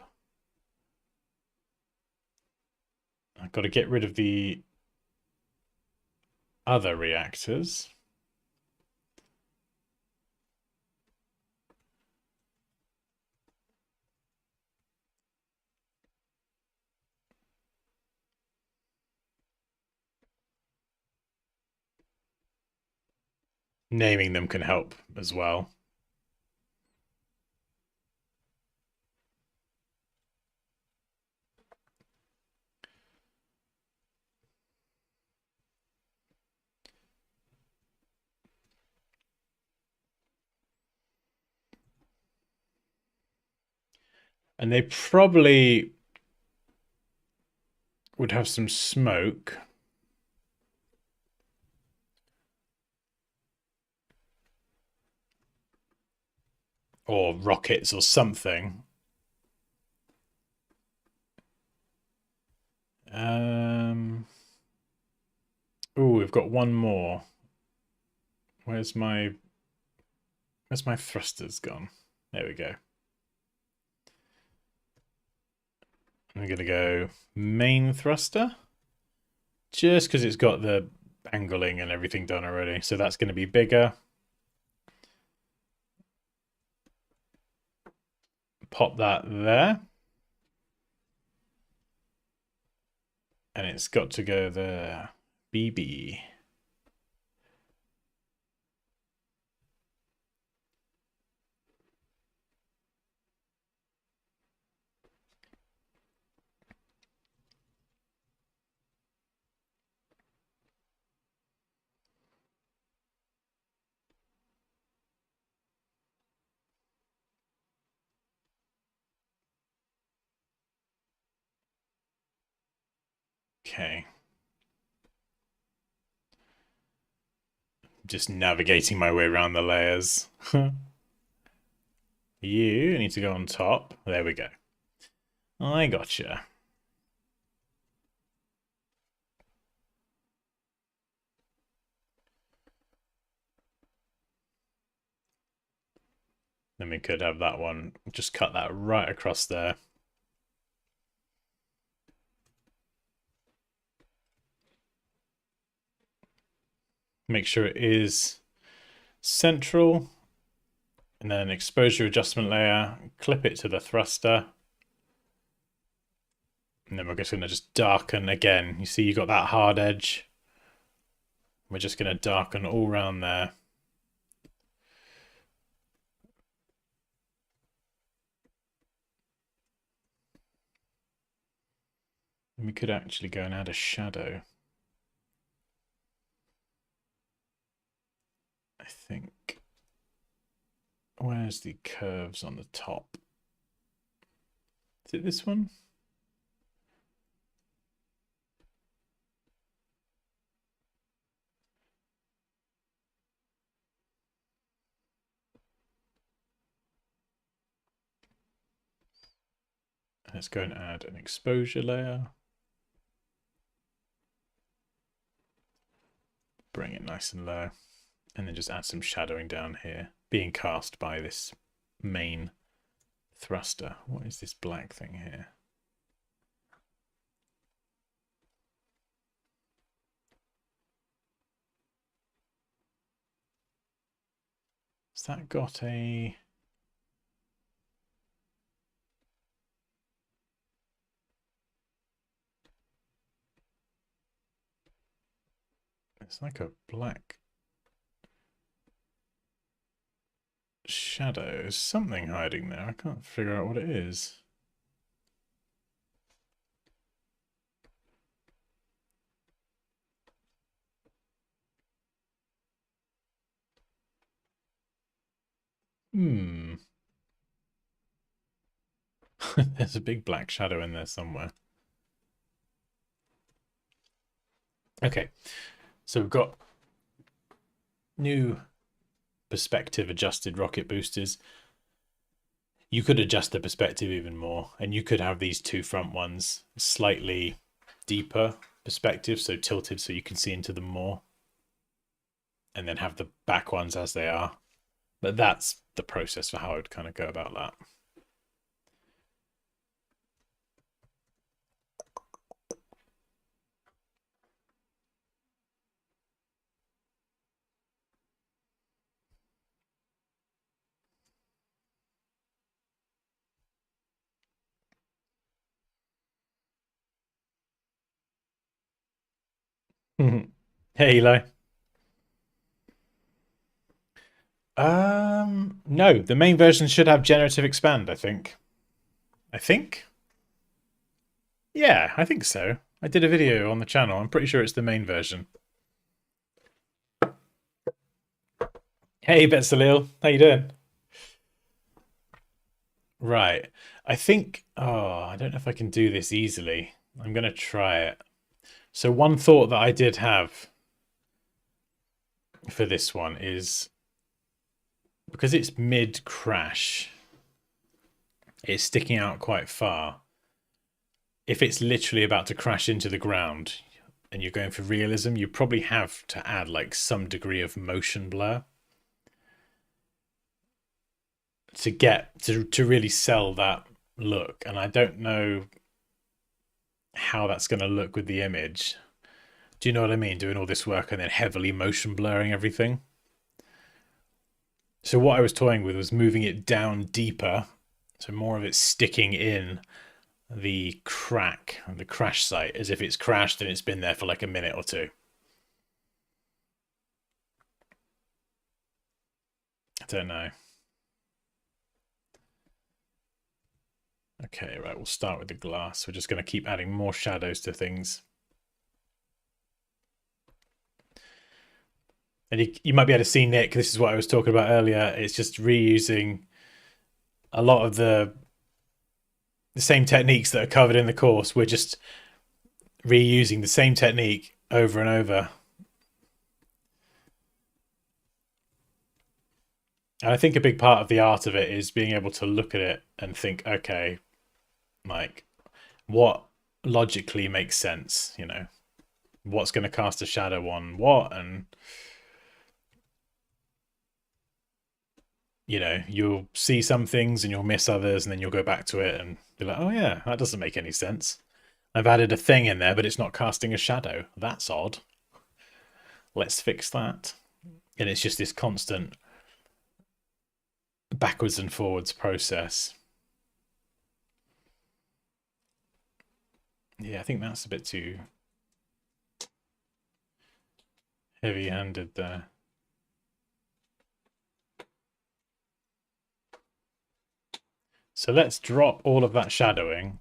I've got to get rid of the other reactors. Naming them can help as well. And they probably would have some smoke. Or rockets or something. Oh, we've got one more. Where's my thrusters gone? There we go. I'm going to go main thruster. Just because it's got the angling and everything done already. So that's going to be bigger. Pop that there. And it's got to go there. BB. Okay. Just navigating my way around the layers. You need to go on top. There we go. I gotcha. Then we could have that one. Just cut that right across there. Make sure it is central. And then exposure adjustment layer. Clip it to the thruster. And then we're just going to just darken again. You see you got that hard edge. We're just going to darken all around there. And we could actually go and add a shadow. I think. Where's the curves on the top? Is it this one? Let's go and add an exposure layer. Bring it nice and low. And then just add some shadowing down here, being cast by this main thruster. What is this black thing here? Has that got a... It's like a black shadow. There's something hiding there. I can't figure out what it is. There's a big black shadow in there somewhere. Okay, so we've got new perspective adjusted rocket boosters. You could adjust the perspective even more, and you could have these two front ones slightly deeper perspective, so tilted so you can see into them more, and then have the back ones as they are. But that's the process for how I would kind of go about that. Hey, Eli. No, the main version should have generative expand, I think. Yeah, I think so. I did a video on the channel. I'm pretty sure it's the main version. Hey, Betsalil. How you doing? Right. I think... Oh, I don't know if I can do this easily. I'm going to try it. So one thought that I did have for this one is... Because it's mid-crash, it's sticking out quite far. If it's literally about to crash into the ground and you're going for realism, you probably have to add like some degree of motion blur to get to really sell that look. And I don't know how that's going to look with the image. Do you know what I mean? Doing all this work and then heavily motion blurring everything. So what I was toying with was moving it down deeper, so more of it sticking in the crack, the crash site, as if it's crashed and it's been there for like a minute or two. I don't know. Okay, right, we'll start with the glass. We're just going to keep adding more shadows to things. And you might be able to see, Nick, this is what I was talking about earlier. It's just reusing a lot of the same techniques that are covered in the course. We're just reusing the same technique over and over. And I think a big part of the art of it is being able to look at it and think, okay, like, what logically makes sense, you know? What's going to cast a shadow on what, and you know, you'll see some things and you'll miss others, and then you'll go back to it and be like, oh yeah, that doesn't make any sense. I've added a thing in there, but it's not casting a shadow. That's odd. Let's fix that. And it's just this constant backwards and forwards process. Yeah, I think that's a bit too heavy-handed there. So let's drop all of that shadowing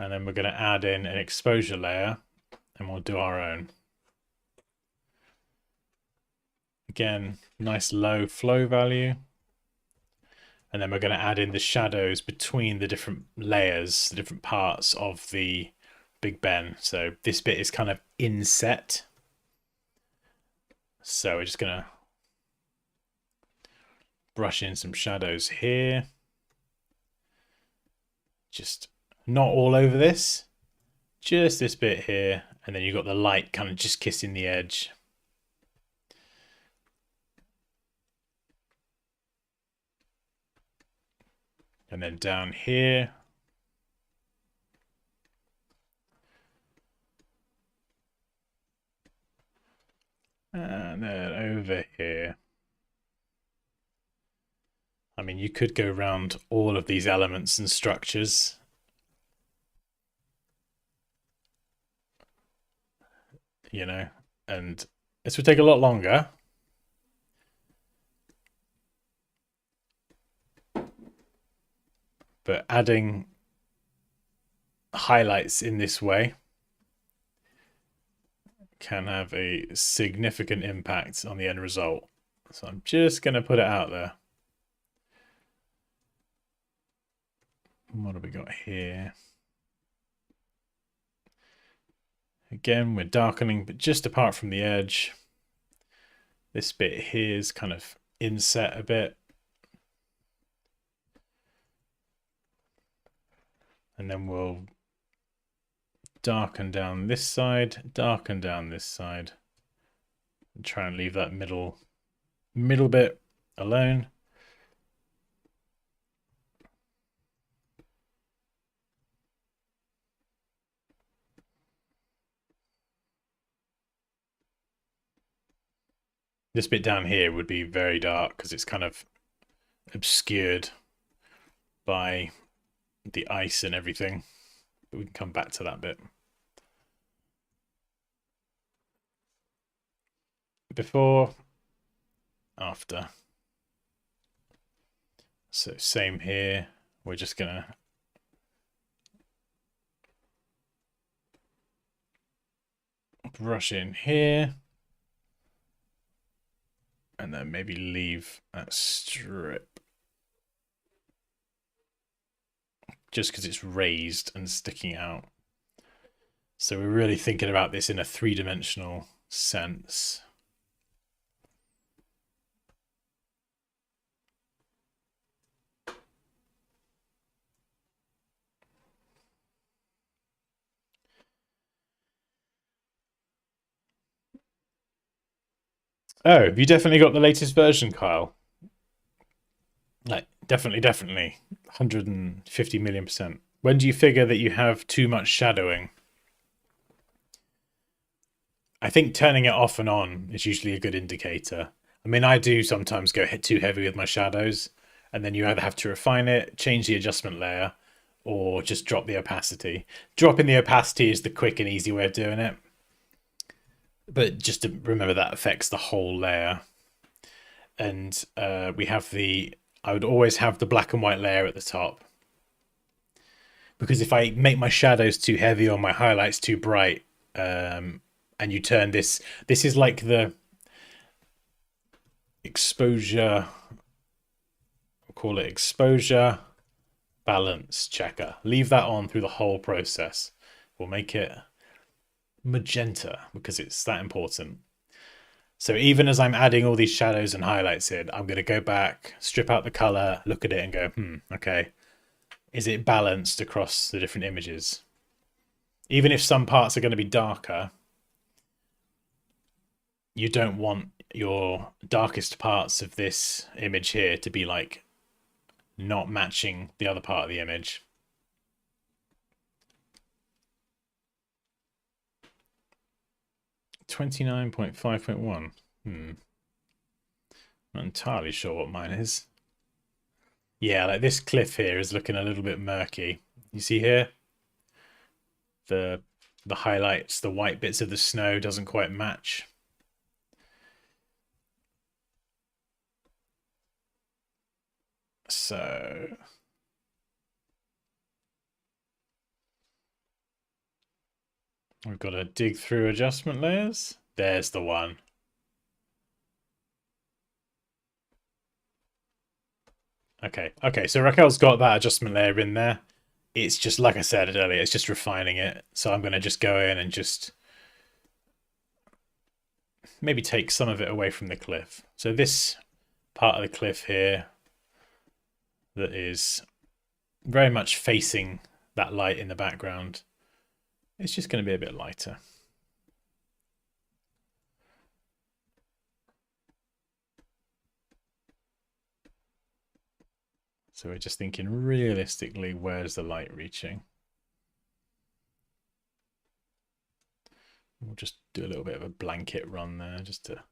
And then we're going to add in an exposure layer and we'll do our own. Again, nice low flow value. And then we're going to add in the shadows between the different layers, the different parts of the Big Ben. So this bit is kind of inset. So we're just going to brush in some shadows here. Just not all over this, just this bit here. And then you've got the light kind of just kissing the edge. And then down here. And then over here. I mean, you could go around all of these elements and structures. You know, and this would take a lot longer. But adding highlights in this way can have a significant impact on the end result. So I'm just going to put it out there. What have we got here? Again, we're darkening, but just apart from the edge. This bit here is kind of inset a bit. And then we'll darken down this side, darken down this side. And try and leave that middle bit alone. This bit down here would be very dark because it's kind of obscured by the ice and everything. But we can come back to that bit. Before, after. So same here. We're just gonna brush in here. And then maybe leave that strip. Just because it's raised and sticking out. So we're really thinking about this in a three-dimensional sense. Oh, have you definitely got the latest version, Kyle? Like, definitely. 150 million %. When do you figure that you have too much shadowing? I think turning it off and on is usually a good indicator. I mean, I do sometimes go too heavy with my shadows, and then you either have to refine it, change the adjustment layer, or just drop the opacity. Dropping the opacity is the quick and easy way of doing it. But just to remember that affects the whole layer. And we have I would always have the black and white layer at the top. Because if I make my shadows too heavy or my highlights too bright, and you turn this is like the exposure, we'll call it exposure balance checker. Leave that on through the whole process. We'll make it magenta because it's that important. So even as I'm adding all these shadows and highlights in, I'm going to go back, strip out the color, look at it and go, okay, is it balanced across the different images? Even if some parts are going to be darker, you don't want your darkest parts of this image here to be like not matching the other part of the image. $29.5.1. Not entirely sure what mine is. Yeah, like this cliff here is looking a little bit murky. You see here? The highlights, the white bits of the snow doesn't quite match. So We've got to dig through adjustment layers. There's the one. Okay, so Raquel's got that adjustment layer in there. It's just, like I said earlier, it's just refining it. So I'm going to just go in and just maybe take some of it away from the cliff. So this part of the cliff here that is very much facing that light in the background, it's just going to be a bit lighter. So we're just thinking realistically, where's the light reaching? We'll just do a little bit of a blanket run there just to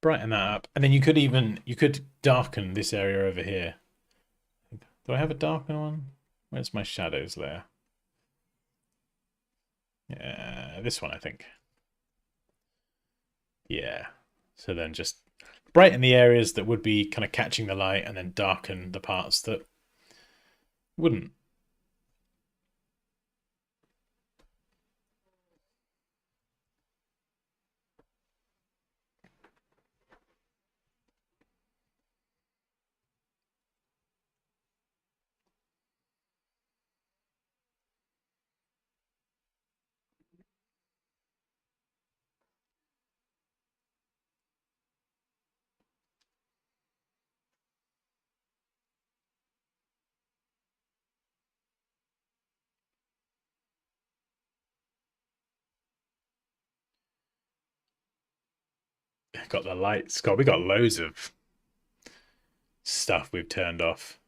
brighten that up. And then you could darken this area over here. Do I have a darken one? Where's my shadows layer? Yeah, this one, I think. Yeah. So then just brighten the areas that would be kind of catching the light and then darken the parts that wouldn't. Got the lights. God, we got loads of stuff we've turned off.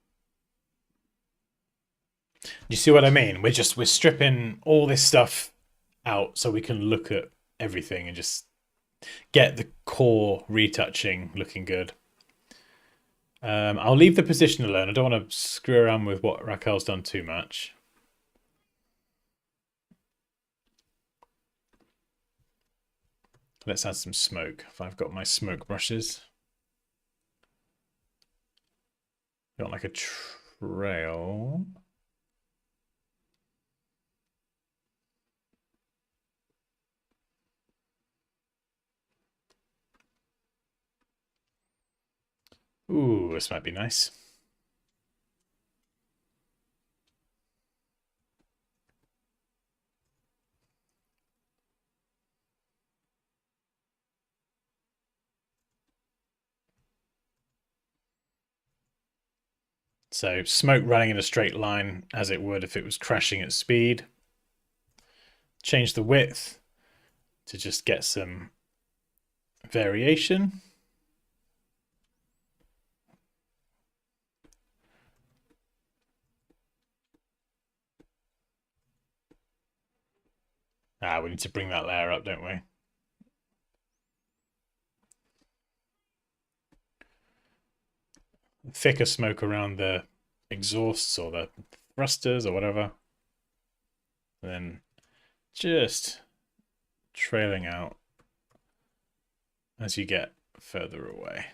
You see what I mean? We're stripping all this stuff out so we can look at everything and just get the core retouching looking good. I'll leave the position alone. I don't want to screw around with what Raquel's done too much. Let's add some smoke. If I've got my smoke brushes. Got like a trail. Ooh, this might be nice. So smoke running in a straight line as it would if it was crashing at speed. Change the width to just get some variation. We need to bring that layer up, don't we? Thicker smoke around the exhausts or the thrusters or whatever. And then just trailing out as you get further away.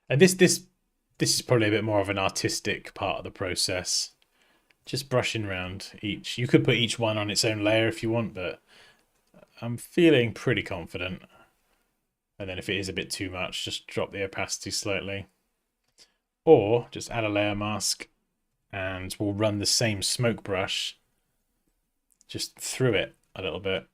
And this is probably a bit more of an artistic part of the process. Just brushing around each. You could put each one on its own layer if you want, but I'm feeling pretty confident. And then if it is a bit too much, just drop the opacity slightly. Or just add a layer mask and we'll run the same smoke brush just through it a little bit.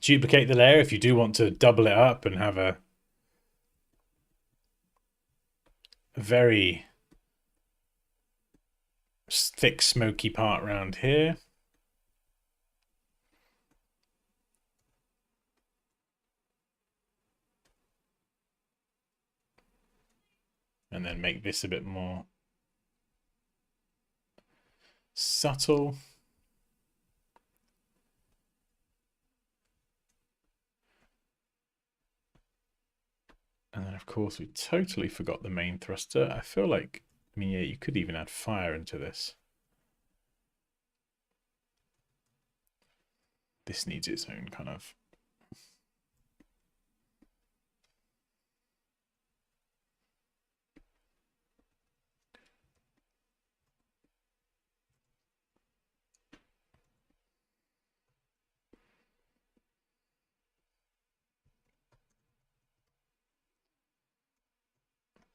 Duplicate the layer if you do want to double it up and have a very thick smoky part around here. And then make this a bit more subtle. And then, of course, we totally forgot the main thruster. I feel like, I mean, yeah, you could even add fire into this. This needs its own kind of...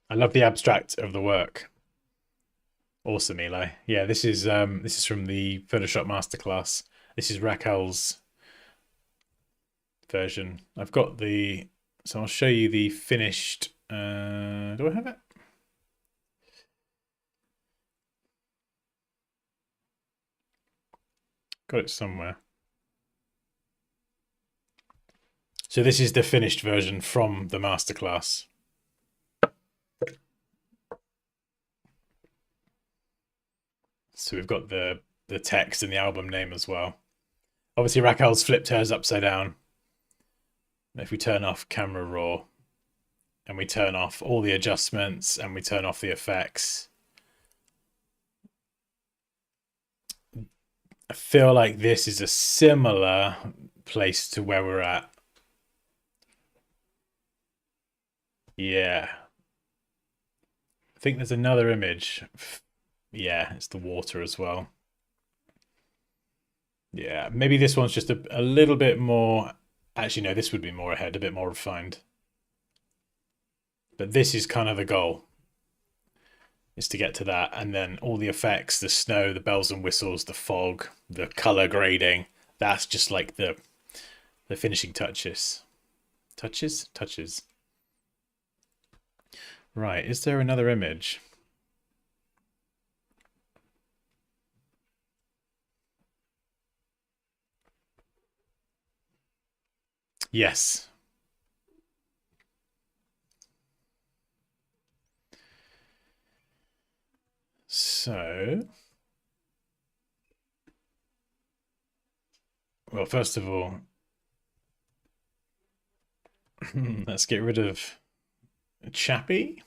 I love the abstract of the work. Awesome, Eli. Yeah, this is from the Photoshop Masterclass. This is Raquel's version. I've got the, so I'll show you the finished. Do I have it? Got it somewhere. So this is the finished version from the Masterclass. So we've got the text and the album name as well. Obviously, Raquel's flipped hers upside down. If we turn off camera raw and we turn off all the adjustments and we turn off the effects, I feel like this is a similar place to where we're at. Yeah. I think there's another image. Yeah, it's the water as well. Yeah, maybe this one's just a little bit more. Actually, no, this would be more ahead, a bit more refined. But this is kind of the goal, is to get to that. And then all the effects, the snow, the bells and whistles, the fog, the color grading, that's just like the finishing touches. Touches. Right, is there another image? Yes. So, well, first of all, let's get rid of Chappie.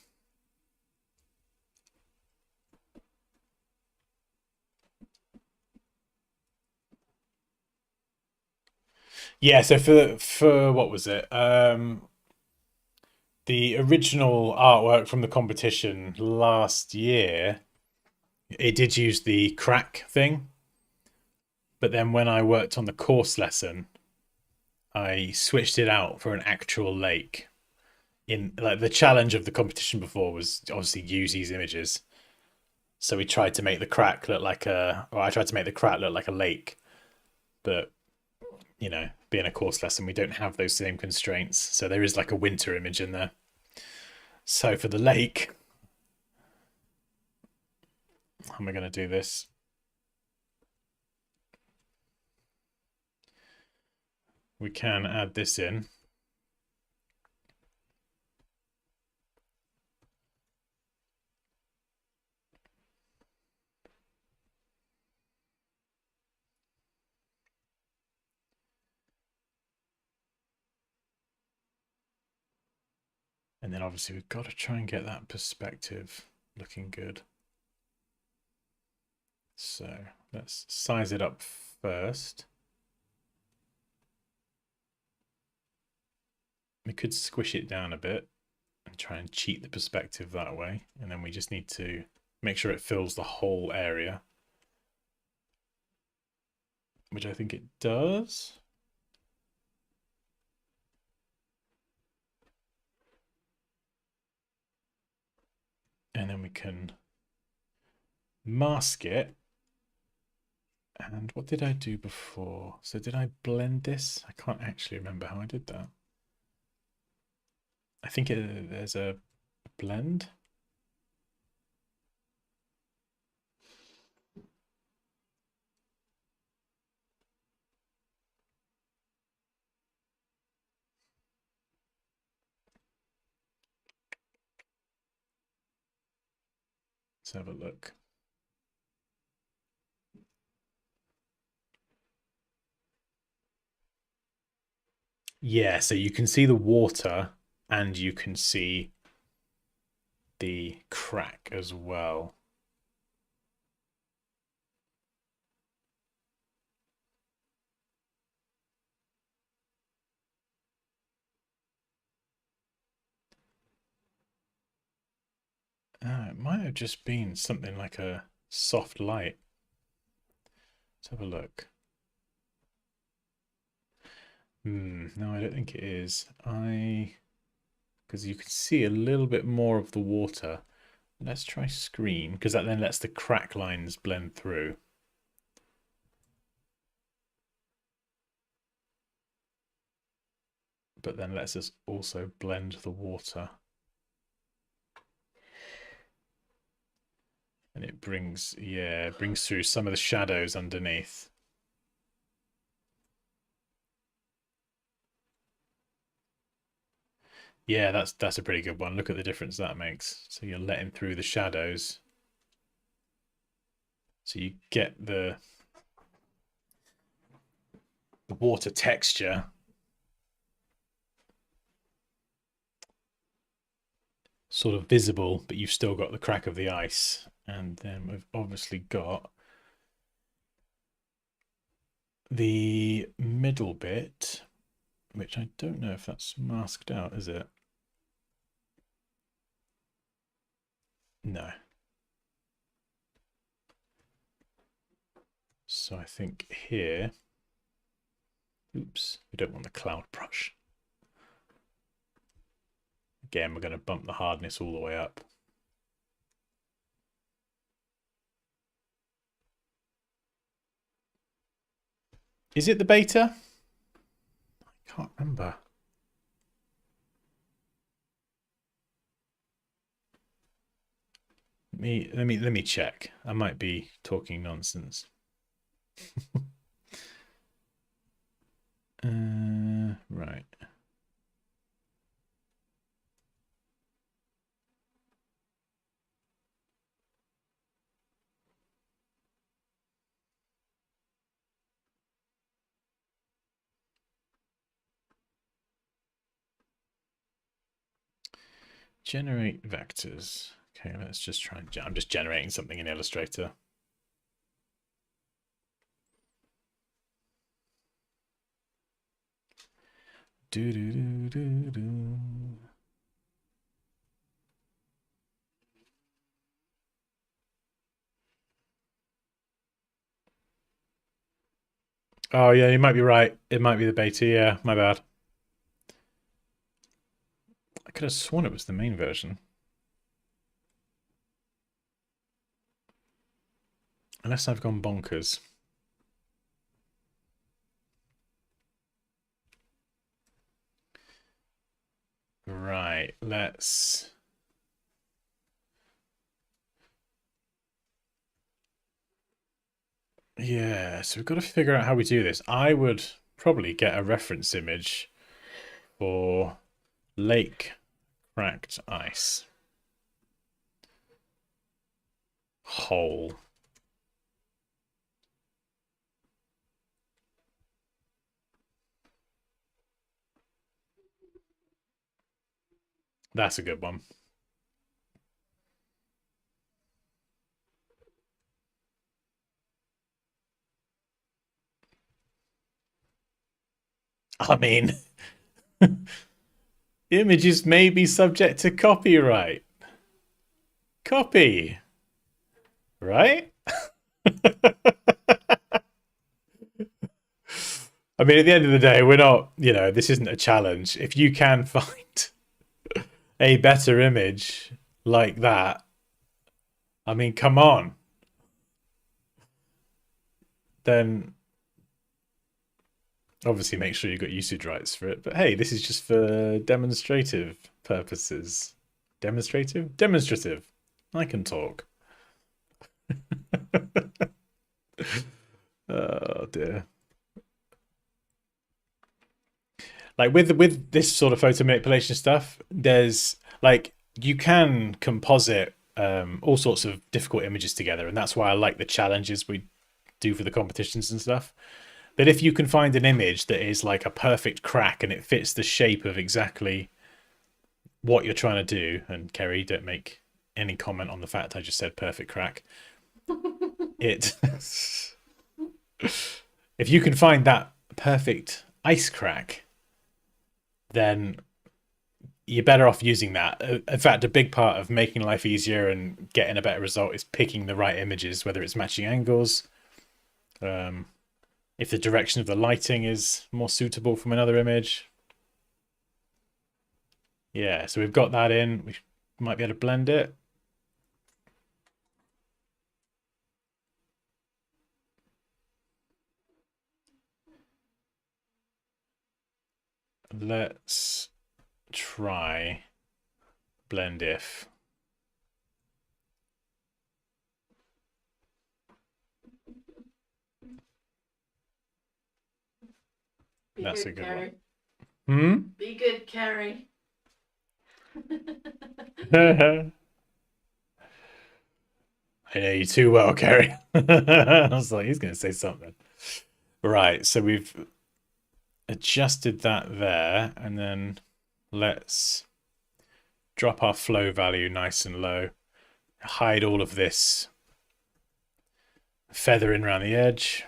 Yeah, so for what was it? The original artwork from the competition last year, it did use the crack thing. But then when I worked on the course lesson, I switched it out for an actual lake. In like the challenge of the competition before was obviously use these images. So we tried to make the crack look like I tried to make the crack look like a lake. But you know, being a course lesson, we don't have those same constraints. So there is like a winter image in there. So for the lake, how am I going to do this? We can add this in. And then obviously we've got to try and get that perspective looking good. So let's size it up first. We could squish it down a bit and try and cheat the perspective that way. And then we just need to make sure it fills the whole area, which I think it does. And then we can mask it. And what did I do before? So did I blend this? I can't actually remember how I did that. I think there's a blend. Let's have a look. Yeah, so you can see the water and you can see the crack as well. It might have just been something like a soft light. Let's have a look. No, I don't think it is. Because you can see a little bit more of the water. Let's try screen, because that then lets the crack lines blend through. But then lets us also blend the water. And it brings, yeah, it brings through some of the shadows underneath. Yeah, that's a pretty good one. Look at the difference that makes. So you're letting through the shadows. So you get the water texture. Sort of visible, but you've still got the crack of the ice. And then we've obviously got the middle bit, which I don't know if that's masked out, is it? No. So I think here, oops, we don't want the cloud brush. Again, we're going to bump the hardness all the way up. Is it the beta? I can't remember. Let me check. I might be talking nonsense. Right. Generate vectors. Okay, let's just try and I'm just generating something in Illustrator. Do do do do do. Oh yeah, you might be right. It might be the beta. Yeah, my bad. I could have sworn it was the main version. Unless I've gone bonkers. Right, let's... Yeah, so we've got to figure out how we do this. I would probably get a reference image for lake cracked ice. Hole. That's a good one. I mean, images may be subject to copyright. Copy. Right? I mean, at the end of the day, we're not, this isn't a challenge. If you can find a better image like that, I mean, come on. Then obviously make sure you've got usage rights for it. But hey, this is just for demonstrative purposes. Demonstrative? Demonstrative. I can talk. Oh dear. Like with this sort of photo manipulation stuff, there's like you can composite all sorts of difficult images together, and that's why I like the challenges we do for the competitions and stuff. But if you can find an image that is like a perfect crack and it fits the shape of exactly what you're trying to do, and Kerry, don't make any comment on the fact I just said perfect crack. It if you can find that perfect ice crack, then you're better off using that. In fact, a big part of making life easier and getting a better result is picking the right images, whether it's matching angles, if the direction of the lighting is more suitable from another image. Yeah, so we've got that in. We might be able to blend it. Let's try blend if. That's a good Carrie. one. Be good, Carrie. I know you too well, Kerry. I was like, he's going to say something. Right, so we've adjusted that there, and then let's drop our flow value nice and low. Hide all of this feathering around the edge.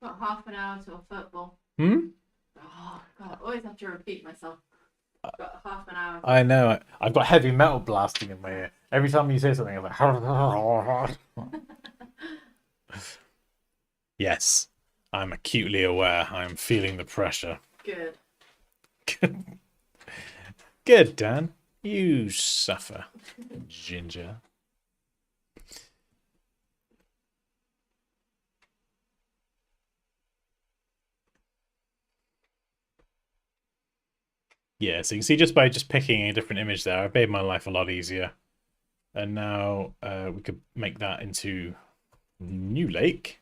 Got half an hour till football. Hmm? Oh, God, I always have to repeat myself. Got half an hour. I know. I've got heavy metal blasting in my ear. Every time you say something, I'm like... Yes, I'm acutely aware. I'm feeling the pressure. Good. Good, Dan. You suffer, Ginger. Yeah, so you can see just by picking a different image there, I've made my life a lot easier. And now we could make that into New Lake.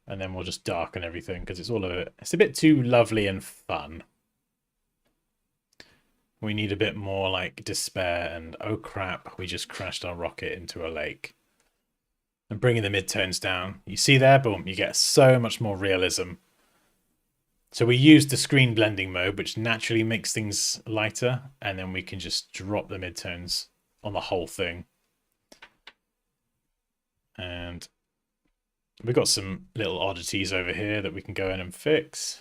And then we'll just darken everything because it's a bit too lovely and fun. We need a bit more like despair and oh crap, we just crashed our rocket into a lake. And bringing the midtones down. You see there, boom, you get so much more realism. So we use the screen blending mode, which naturally makes things lighter, and then we can just drop the midtones on the whole thing. And we've got some little oddities over here that we can go in and fix.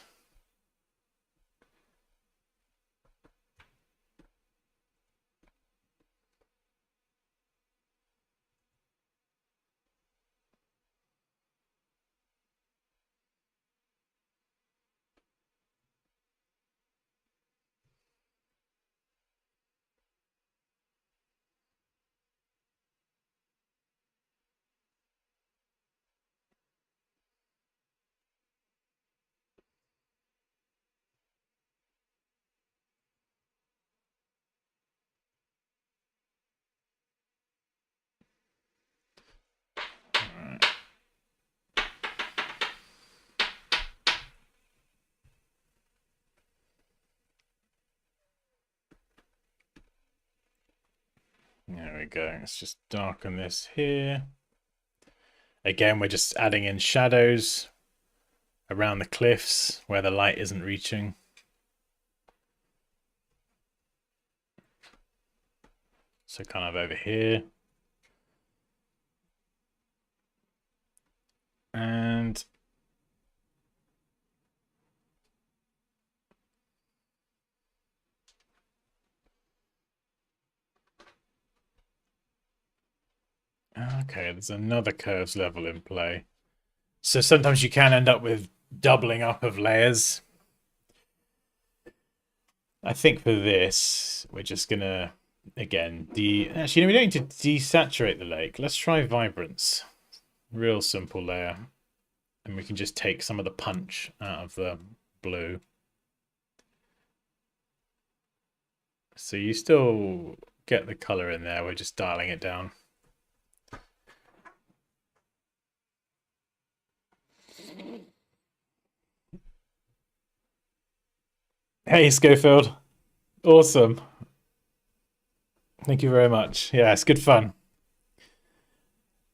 There we go. Let's just darken this here. Again, we're just adding in shadows around the cliffs where the light isn't reaching. So kind of over here. And okay, there's another curves level in play. So sometimes you can end up with doubling up of layers. I think for this, we're just gonna, again, actually, no, we don't need to desaturate the lake. Let's try vibrance. Real simple layer. And we can just take some of the punch out of the blue. So you still get the color in there. We're just dialing it down. Hey, Schofield. Awesome. Thank you very much. Yeah, it's good fun.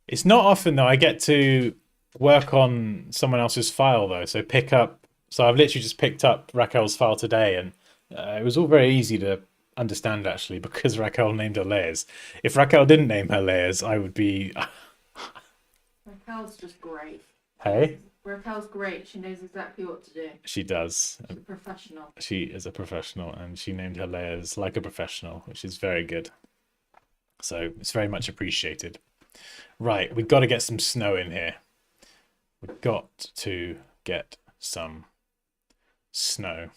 It's not often though I get to work on someone else's file though. So pick up. So I've literally just picked up Raquel's file today, and it was all very easy to understand actually because Raquel named her layers. If Raquel didn't name her layers, I would be. Raquel's just great. Hey, Raquel's great. She knows exactly what to do. she does. She's a professional. She is a professional, and she named her layers like a professional, which is very good. So it's very much appreciated. Right, we've got to get some snow in here. We've got to get some snow.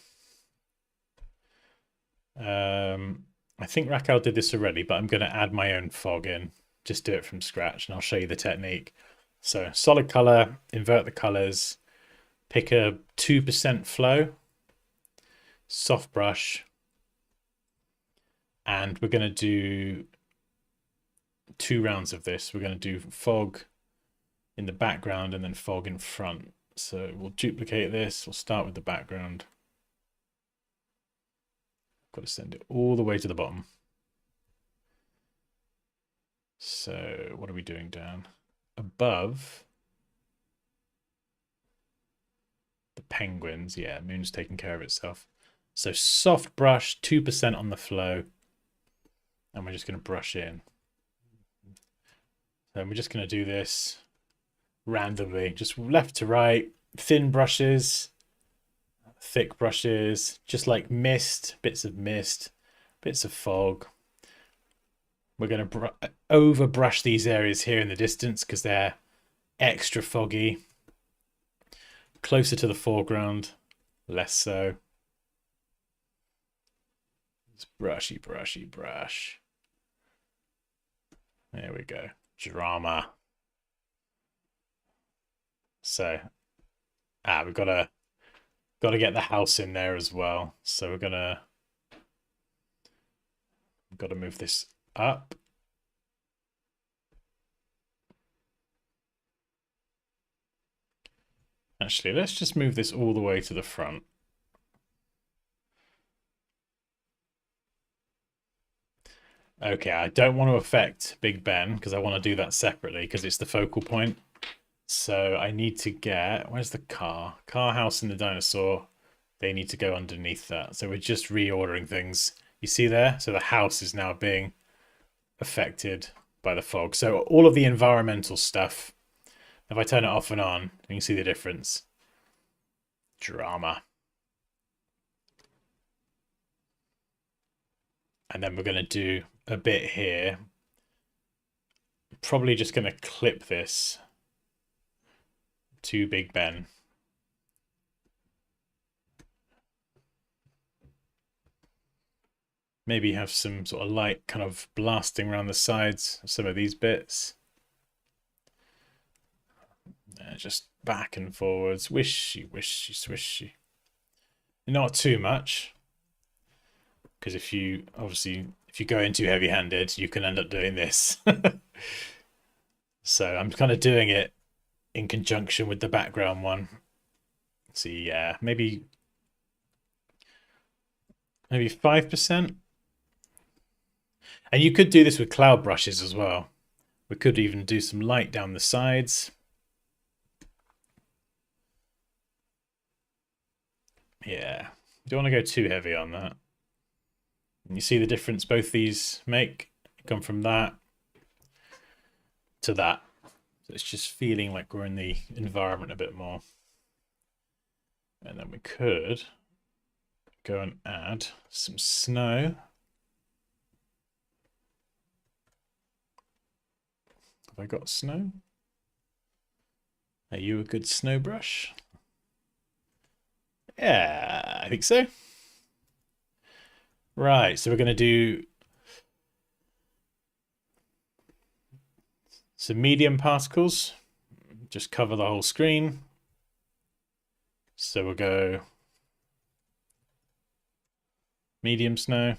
I think Raquel did this already, but I'm going to add my own fog in. Just do it from scratch, and I'll show you the technique. So solid color, invert the colors, pick a 2% flow, soft brush, and we're going to do 2 rounds of this. We're going to do fog in the background and then fog in front. So we'll duplicate this. We'll start with the background. Got to send it all the way to the bottom. So what are we doing down? Above the penguins. Yeah, Moon's taking care of itself. So soft brush, 2% on the flow. And we're just going to brush in. So we're just going to do this randomly, just left to right, thin brushes, thick brushes, just like mist, bits of fog. We're going to over brush these areas here in the distance because they're extra foggy. Closer to the foreground, less so. It's brushy, brushy, brush. There we go. Drama. So, we've got to get the house in there as well. So we've got to move this up. Actually, let's just move this all the way to the front. Okay, I don't want to affect Big Ben because I want to do that separately because it's the focal point. So I need to get, where's the car? Car, house, and the dinosaur. They need to go underneath that. So we're just reordering things. You see there? So the house is now being affected by the fog. So all of the environmental stuff, if I turn it off and on, you can see the difference. Drama. And then we're going to do a bit here. Probably just going to clip this to Big Ben. Maybe have some sort of light kind of blasting around the sides of some of these bits. Just back and forwards, wishy, wishy, swishy. Not too much, because if you go in too heavy-handed, you can end up doing this. So I'm kind of doing it in conjunction with the background one. So yeah, maybe 5%. And you could do this with cloud brushes as well. We could even do some light down the sides. Yeah, you don't want to go too heavy on that. And you see the difference both these make? Come from that to that. So it's just feeling like we're in the environment a bit more. And then we could go and add some snow. Have I got snow? Are you a good snow brush? Yeah, I think so. Right, so we're going to do some medium particles. Just cover the whole screen. So we'll go medium snow.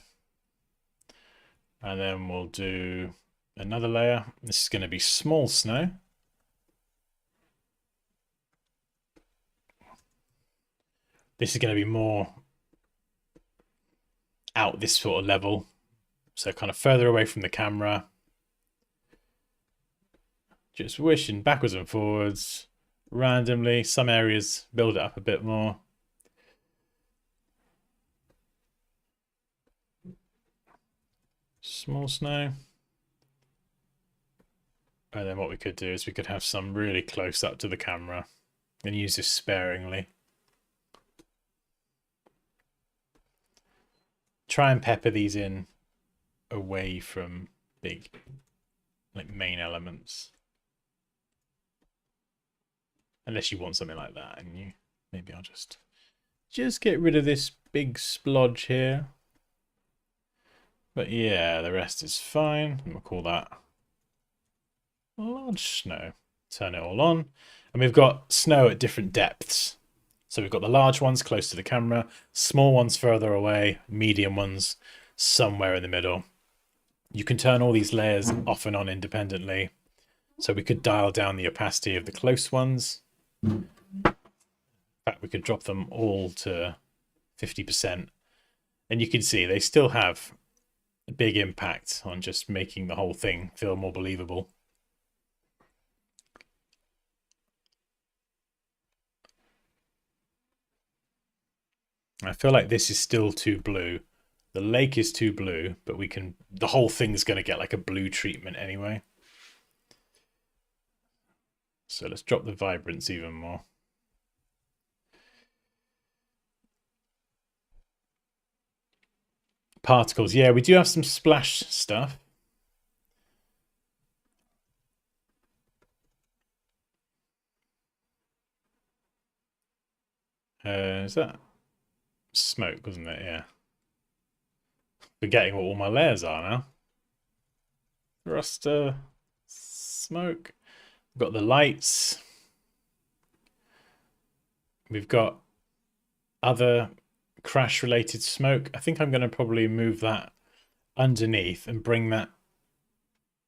And then we'll do another layer. This is going to be small snow. This is going to be more out this sort of level. So kind of further away from the camera. Just wishing backwards and forwards randomly. Some areas build it up a bit more. Small snow. And then what we could do is we could have some really close up to the camera and use this sparingly. Try and pepper these in away from big, like, main elements. Unless you want something like that, and you maybe I'll just get rid of this big splodge here. But yeah, the rest is fine. We'll call that large snow. Turn it all on. And we've got snow at different depths. So we've got the large ones close to the camera, small ones further away, medium ones somewhere in the middle. You can turn all these layers off and on independently. So we could dial down the opacity of the close ones. In fact, we could drop them all to 50%. And you can see they still have a big impact on just making the whole thing feel more believable. I feel like this is still too blue. The lake is too blue, but the whole thing's going to get like a blue treatment anyway. So let's drop the vibrance even more. Particles. Yeah, we do have some splash stuff. Is that smoke, wasn't it? Yeah. Forgetting what all my layers are now. Thruster, smoke. We've got the lights. We've got other crash-related smoke. I think I'm going to probably move that underneath and bring that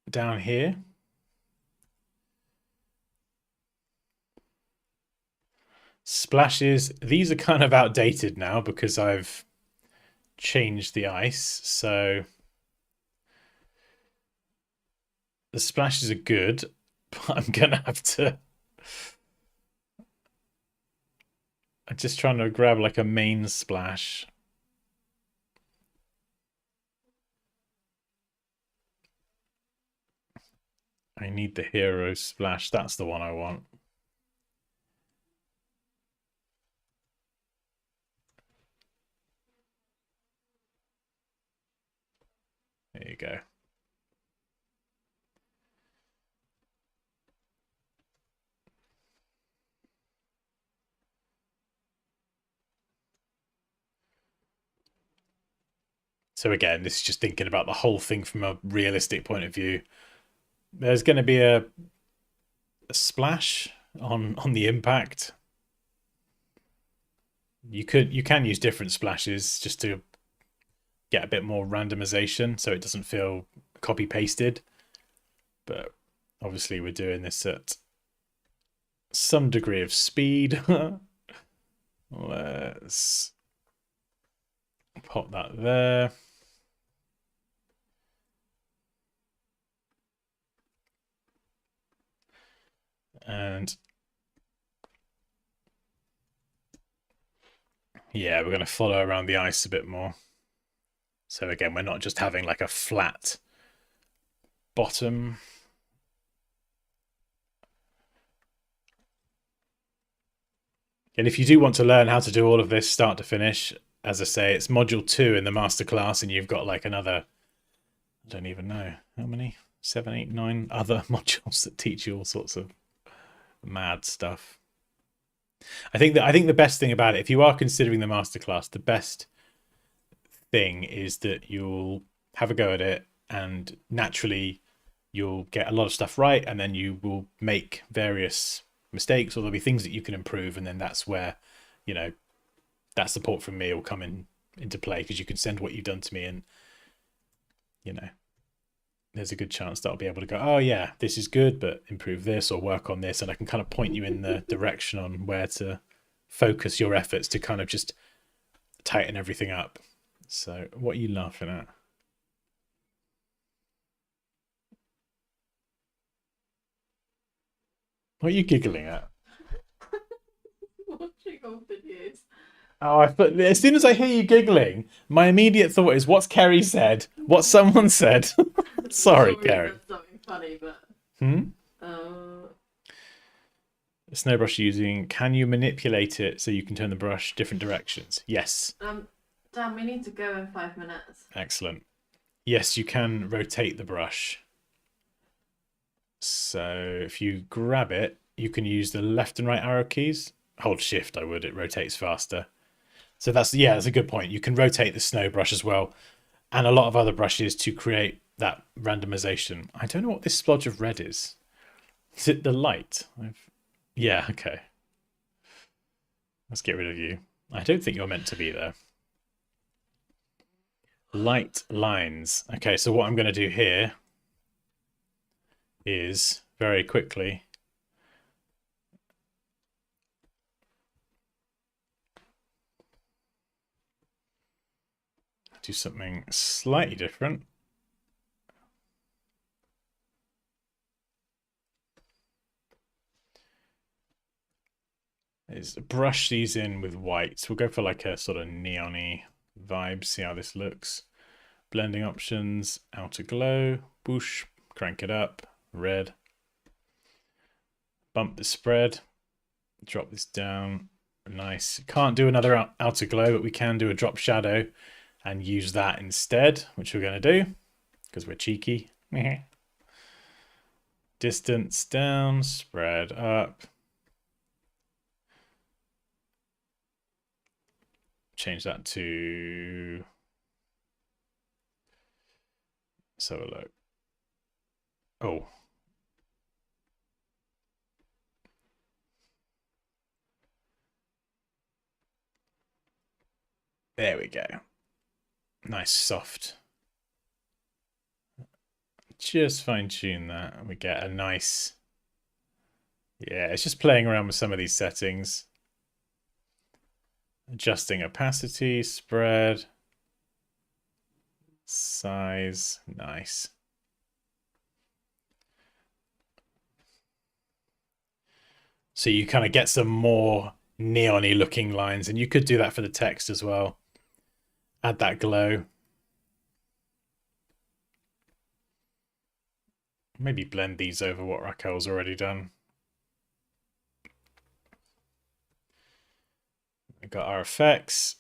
down here. Splashes. These are kind of outdated now because I've changed the ice. So the splashes are good, but I'm going to have to... I'm just trying to grab like a main splash. I need the hero splash. That's the one I want. There you go. So again, this is just thinking about the whole thing from a realistic point of view. There's going to be a splash on the impact. You can use different splashes just to get a bit more randomization so it doesn't feel copy pasted. But obviously we're doing this at some degree of speed. Let's pop that there. And yeah, we're going to follow around the ice a bit more. So again, we're not just having like a flat bottom. And if you do want to learn how to do all of this start to finish, as I say, it's module 2 in the masterclass, and you've got like another, I don't even know how many, 7, 8, 9 other modules that teach you all sorts of mad stuff. I think the best thing about it, if you are considering the masterclass, the best thing is that you'll have a go at it, and naturally you'll get a lot of stuff right, and then you will make various mistakes, or there'll be things that you can improve, and then that's where, you know, that support from me will come into play, because you can send what you've done to me, and, you know, there's a good chance that I'll be able to go, oh yeah, this is good, but improve this or work on this, and I can kind of point you in the direction on where to focus your efforts to kind of just tighten everything up. So what are you laughing at? What are you giggling at? Watching old videos. Oh, I thought as soon as I hear you giggling, my immediate thought is, "What's Kerry said? What someone said?" Sorry, Somebody Kerry. said something funny, but Hmm. uh, Snow brush using. Can you manipulate it so you can turn the brush different directions? Yes. Dan, we need to go in 5 minutes. Excellent. Yes, you can rotate the brush. So if you grab it, you can use the left and right arrow keys. Hold shift, I would. It rotates faster. So that's a good point. You can rotate the snow brush as well, and a lot of other brushes to create that randomization. I don't know what this splodge of red is. Is it the light? Yeah, okay. Let's get rid of you. I don't think you're meant to be there. Light lines. Okay, so what I'm going to do here is very quickly do something slightly different. Is brush these in with whites. We'll go for like a sort of neon-y vibe, see how this looks. Blending options, outer glow, boosh, crank it up, red. Bump the spread, drop this down, nice. Can't do another outer glow, but we can do a drop shadow and use that instead, which we're going to do because we're cheeky. Distance down, spread up. Change that to... Let's have a look. Oh. There we go. Nice soft. Just fine tune that and we get a nice... Yeah, it's just playing around with some of these settings. Adjusting opacity, spread, size, nice. So you kind of get some more neon-y looking lines, and you could do that for the text as well. Add that glow. Maybe blend these over what Raquel's already done. We got our effects.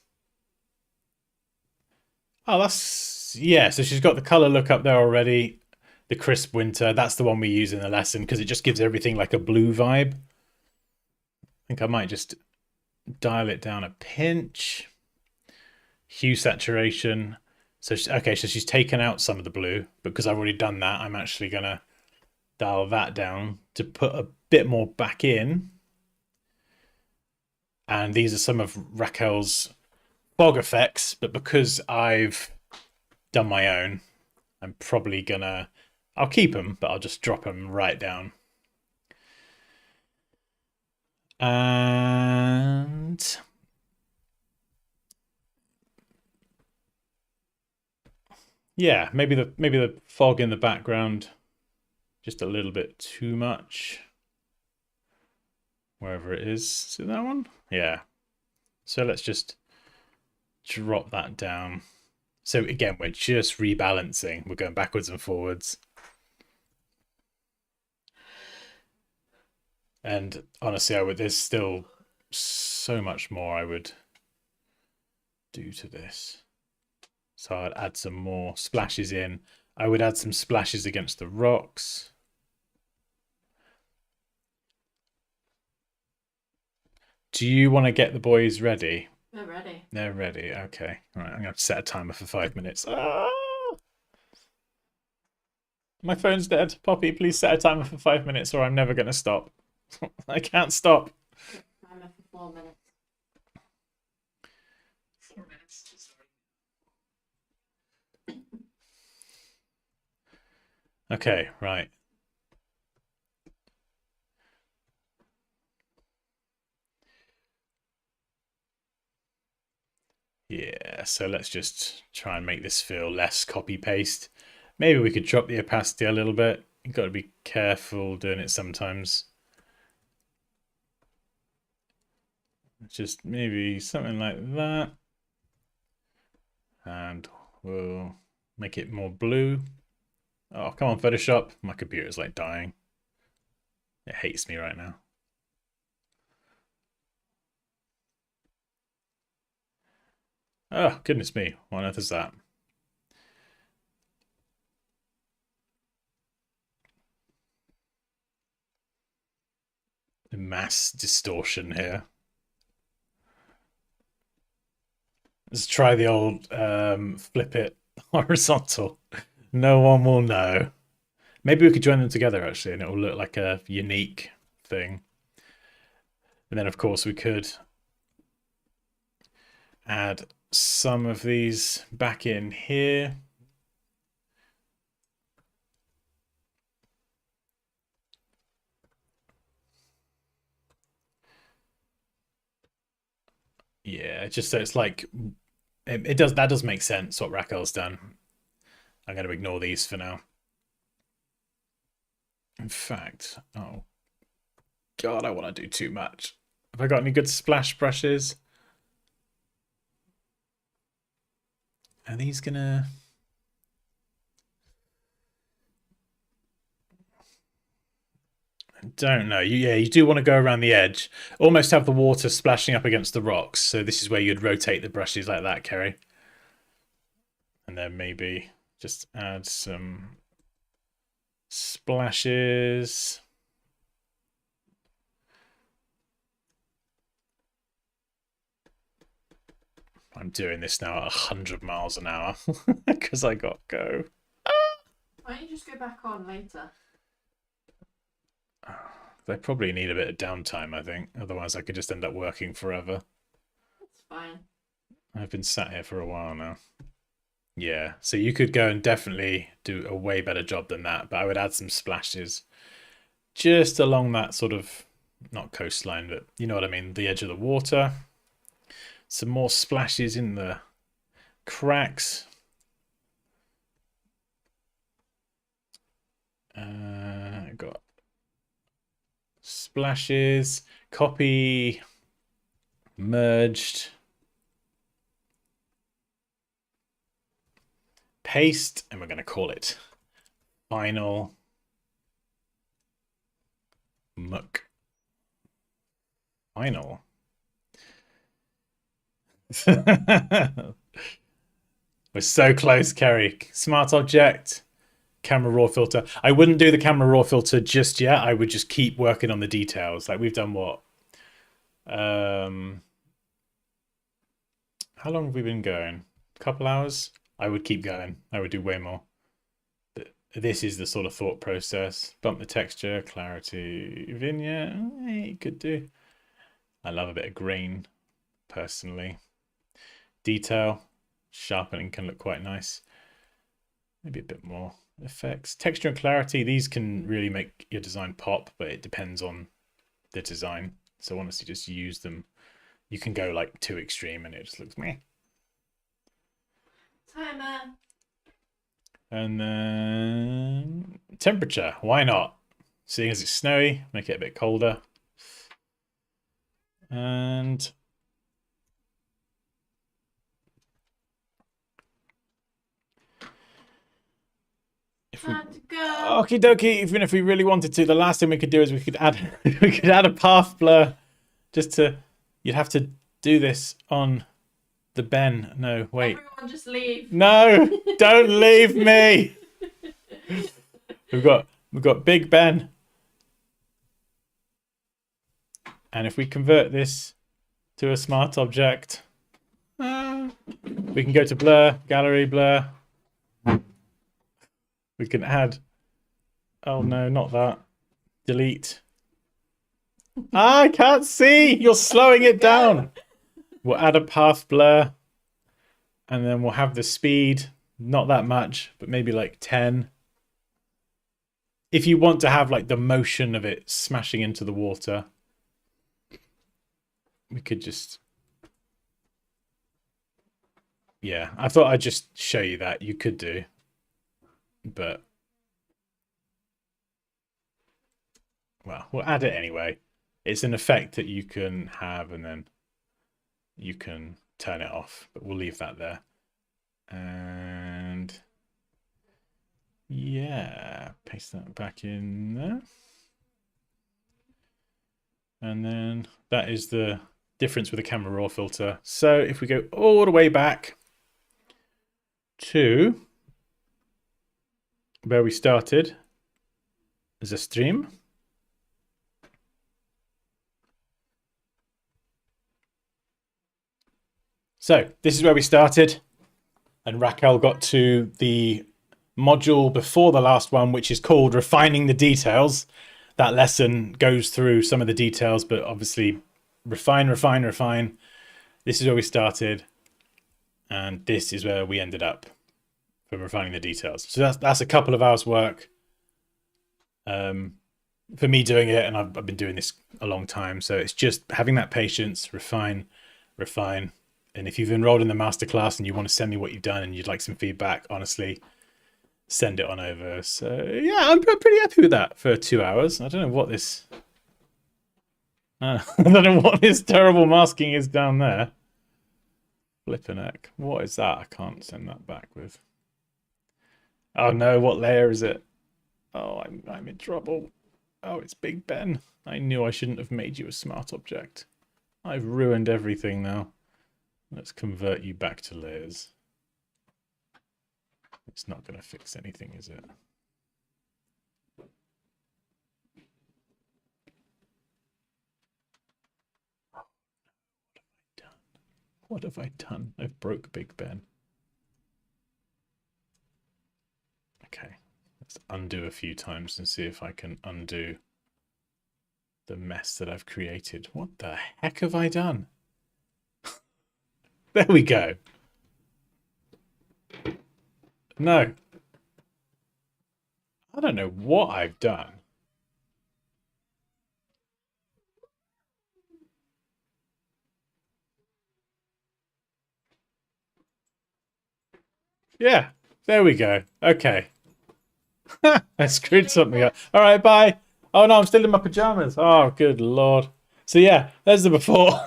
Oh, that's... Yeah, so she's got the color look up there already. The crisp winter, that's the one we use in the lesson because it just gives everything like a blue vibe. I think I might just dial it down a pinch. Hue saturation. So, okay, so she's taken out some of the blue, but because I've already done that, I'm actually going to dial that down to put a bit more back in. And these are some of Raquel's fog effects, but because I've done my own, I'm probably gonna... I'll keep them, but I'll just drop them right down. And... yeah, maybe the fog in the background just a little bit too much. Wherever it is. Is it that one? Yeah. So let's just drop that down. So again, we're just rebalancing. We're going backwards and forwards. And honestly, there's still so much more I would do to this. So I'd add some more splashes in. I would add some splashes against the rocks. Do you want to get the boys ready? They're ready. They're ready. Okay. All right. I'm going to have to set a timer for 5 minutes. Ah! My phone's dead. Poppy, please set a timer for 5 minutes or I'm never going to stop. I can't stop. Timer for 4 minutes. 4 minutes. Okay, right. Yeah, so let's just try and make this feel less copy paste. Maybe we could drop the opacity a little bit. You've got to be careful doing it sometimes. Just maybe something like that. And we'll make it more blue. Oh, come on, Photoshop. My computer's like dying. It hates me right now. Oh, goodness me. What on earth is that? Mass distortion here. Let's try the old flip it horizontal. No one will know. Maybe we could join them together actually, and it will look like a unique thing. And then, of course, we could add some of these back in here. Yeah, just so it's like it does. That does make sense what Raquel's done. I'm going to ignore these for now. In fact, oh God, I want to do too much. Have I got any good splash brushes? Are these gonna... I don't know. Yeah, you do want to go around the edge. Almost have the water splashing up against the rocks. So this is where you'd rotate the brushes like that, Kerry. And then maybe just add some splashes. I'm doing this now at 100 miles an hour because I got go. Why don't you just go back on later? They probably need a bit of downtime, I think. Otherwise, I could just end up working forever. That's fine. I've been sat here for a while now. Yeah, so you could go and definitely do a way better job than that, but I would add some splashes just along that sort of, not coastline, but you know what I mean, the edge of the water. Some more splashes in the cracks. Got splashes, copy, merged, paste, and we're going to call it final muck. Final. We're so close, Kerry. Smart object, camera raw filter. I wouldn't do the camera raw filter just yet. I would just keep working on the details. Like we've done what? How long have we been going? A couple hours? I would keep going. I would do way more. But this is the sort of thought process. Bump the texture, clarity, vignette. You could do. I love a bit of green, personally. Detail, sharpening can look quite nice. Maybe a bit more effects. Texture and clarity, these can really make your design pop, but it depends on the design. So honestly, just use them. You can go like too extreme and it just looks meh. Timer. And then temperature, why not? Seeing as it's snowy, make it a bit colder. And Time to go. okie dokie, even if we really wanted to, the last thing we could do is we could add a path blur just to, you'd have to do this on the Ben. No, wait. Everyone just leave. No, don't leave me. We've got Big Ben. And if we convert this to a smart object, we can go to blur, gallery blur. We can add, oh no, not that. Delete. I can't see. You're slowing it down. We'll add a path blur. And then we'll have the speed, not that much, but maybe like 10. If you want to have like the motion of it smashing into the water, we could just yeah, I thought I'd just show you that you could do, but well, we'll add it anyway. It's an effect that you can have, and then you can turn it off, but we'll leave that there. And yeah, paste that back in there. And then that is the difference with the camera raw filter. So if we go all the way back to where we started as a stream. So this is where we started, and Raquel got to the module before the last one, which is called Refining the Details. That lesson goes through some of the details, but obviously refine. This is where we started, and this is where we ended up from refining the details. So that's a couple of hours work for me doing it, and I've been doing this a long time. So it's just having that patience, refine. And if you've enrolled in the masterclass and you want to send me what you've done and you'd like some feedback, honestly, send it on over. So yeah, I'm pretty happy with that for 2 hours. I don't know what this... I don't know what this terrible masking is down there. Flippin' heck. What is that? I can't send that back with. Oh no, what layer is it? Oh, I'm in trouble. Oh, it's Big Ben. I knew I shouldn't have made you a smart object. I've ruined everything now. Let's convert you back to layers. It's not going to fix anything, is it? What have I done? I've broke Big Ben. Okay, let's undo a few times and see if I can undo the mess that I've created. What the heck have I done? There we go. No. I don't know what I've done. Yeah, there we go. Okay. I screwed something up. All right, bye. Oh no, I'm still in my pajamas. Oh, good Lord. So yeah, there's the before.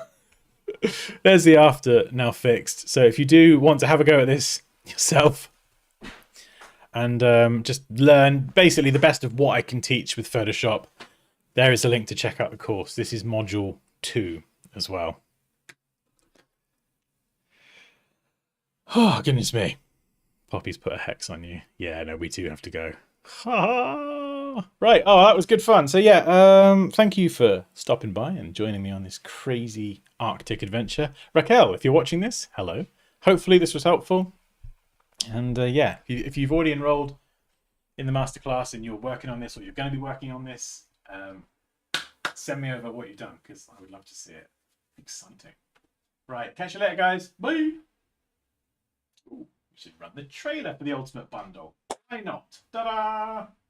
There's the after now fixed. So if you do want to have a go at this yourself and just learn basically the best of what I can teach with Photoshop, there is a link to check out the course. This is module 2 as well. Oh, goodness me. Poppy's put a hex on you. Yeah, no, we do have to go. Right. Oh, that was good fun. So yeah, thank you for stopping by and joining me on this crazy Arctic adventure. Raquel, if you're watching this, hello. Hopefully this was helpful. And yeah, if you've already enrolled in the masterclass and you're working on this or you're going to be working on this, send me over what you've done because I would love to see it. Exciting. Right. Catch you later, guys. Bye. Ooh, we should run the trailer for the Ultimate Bundle. Why not? Ta-da!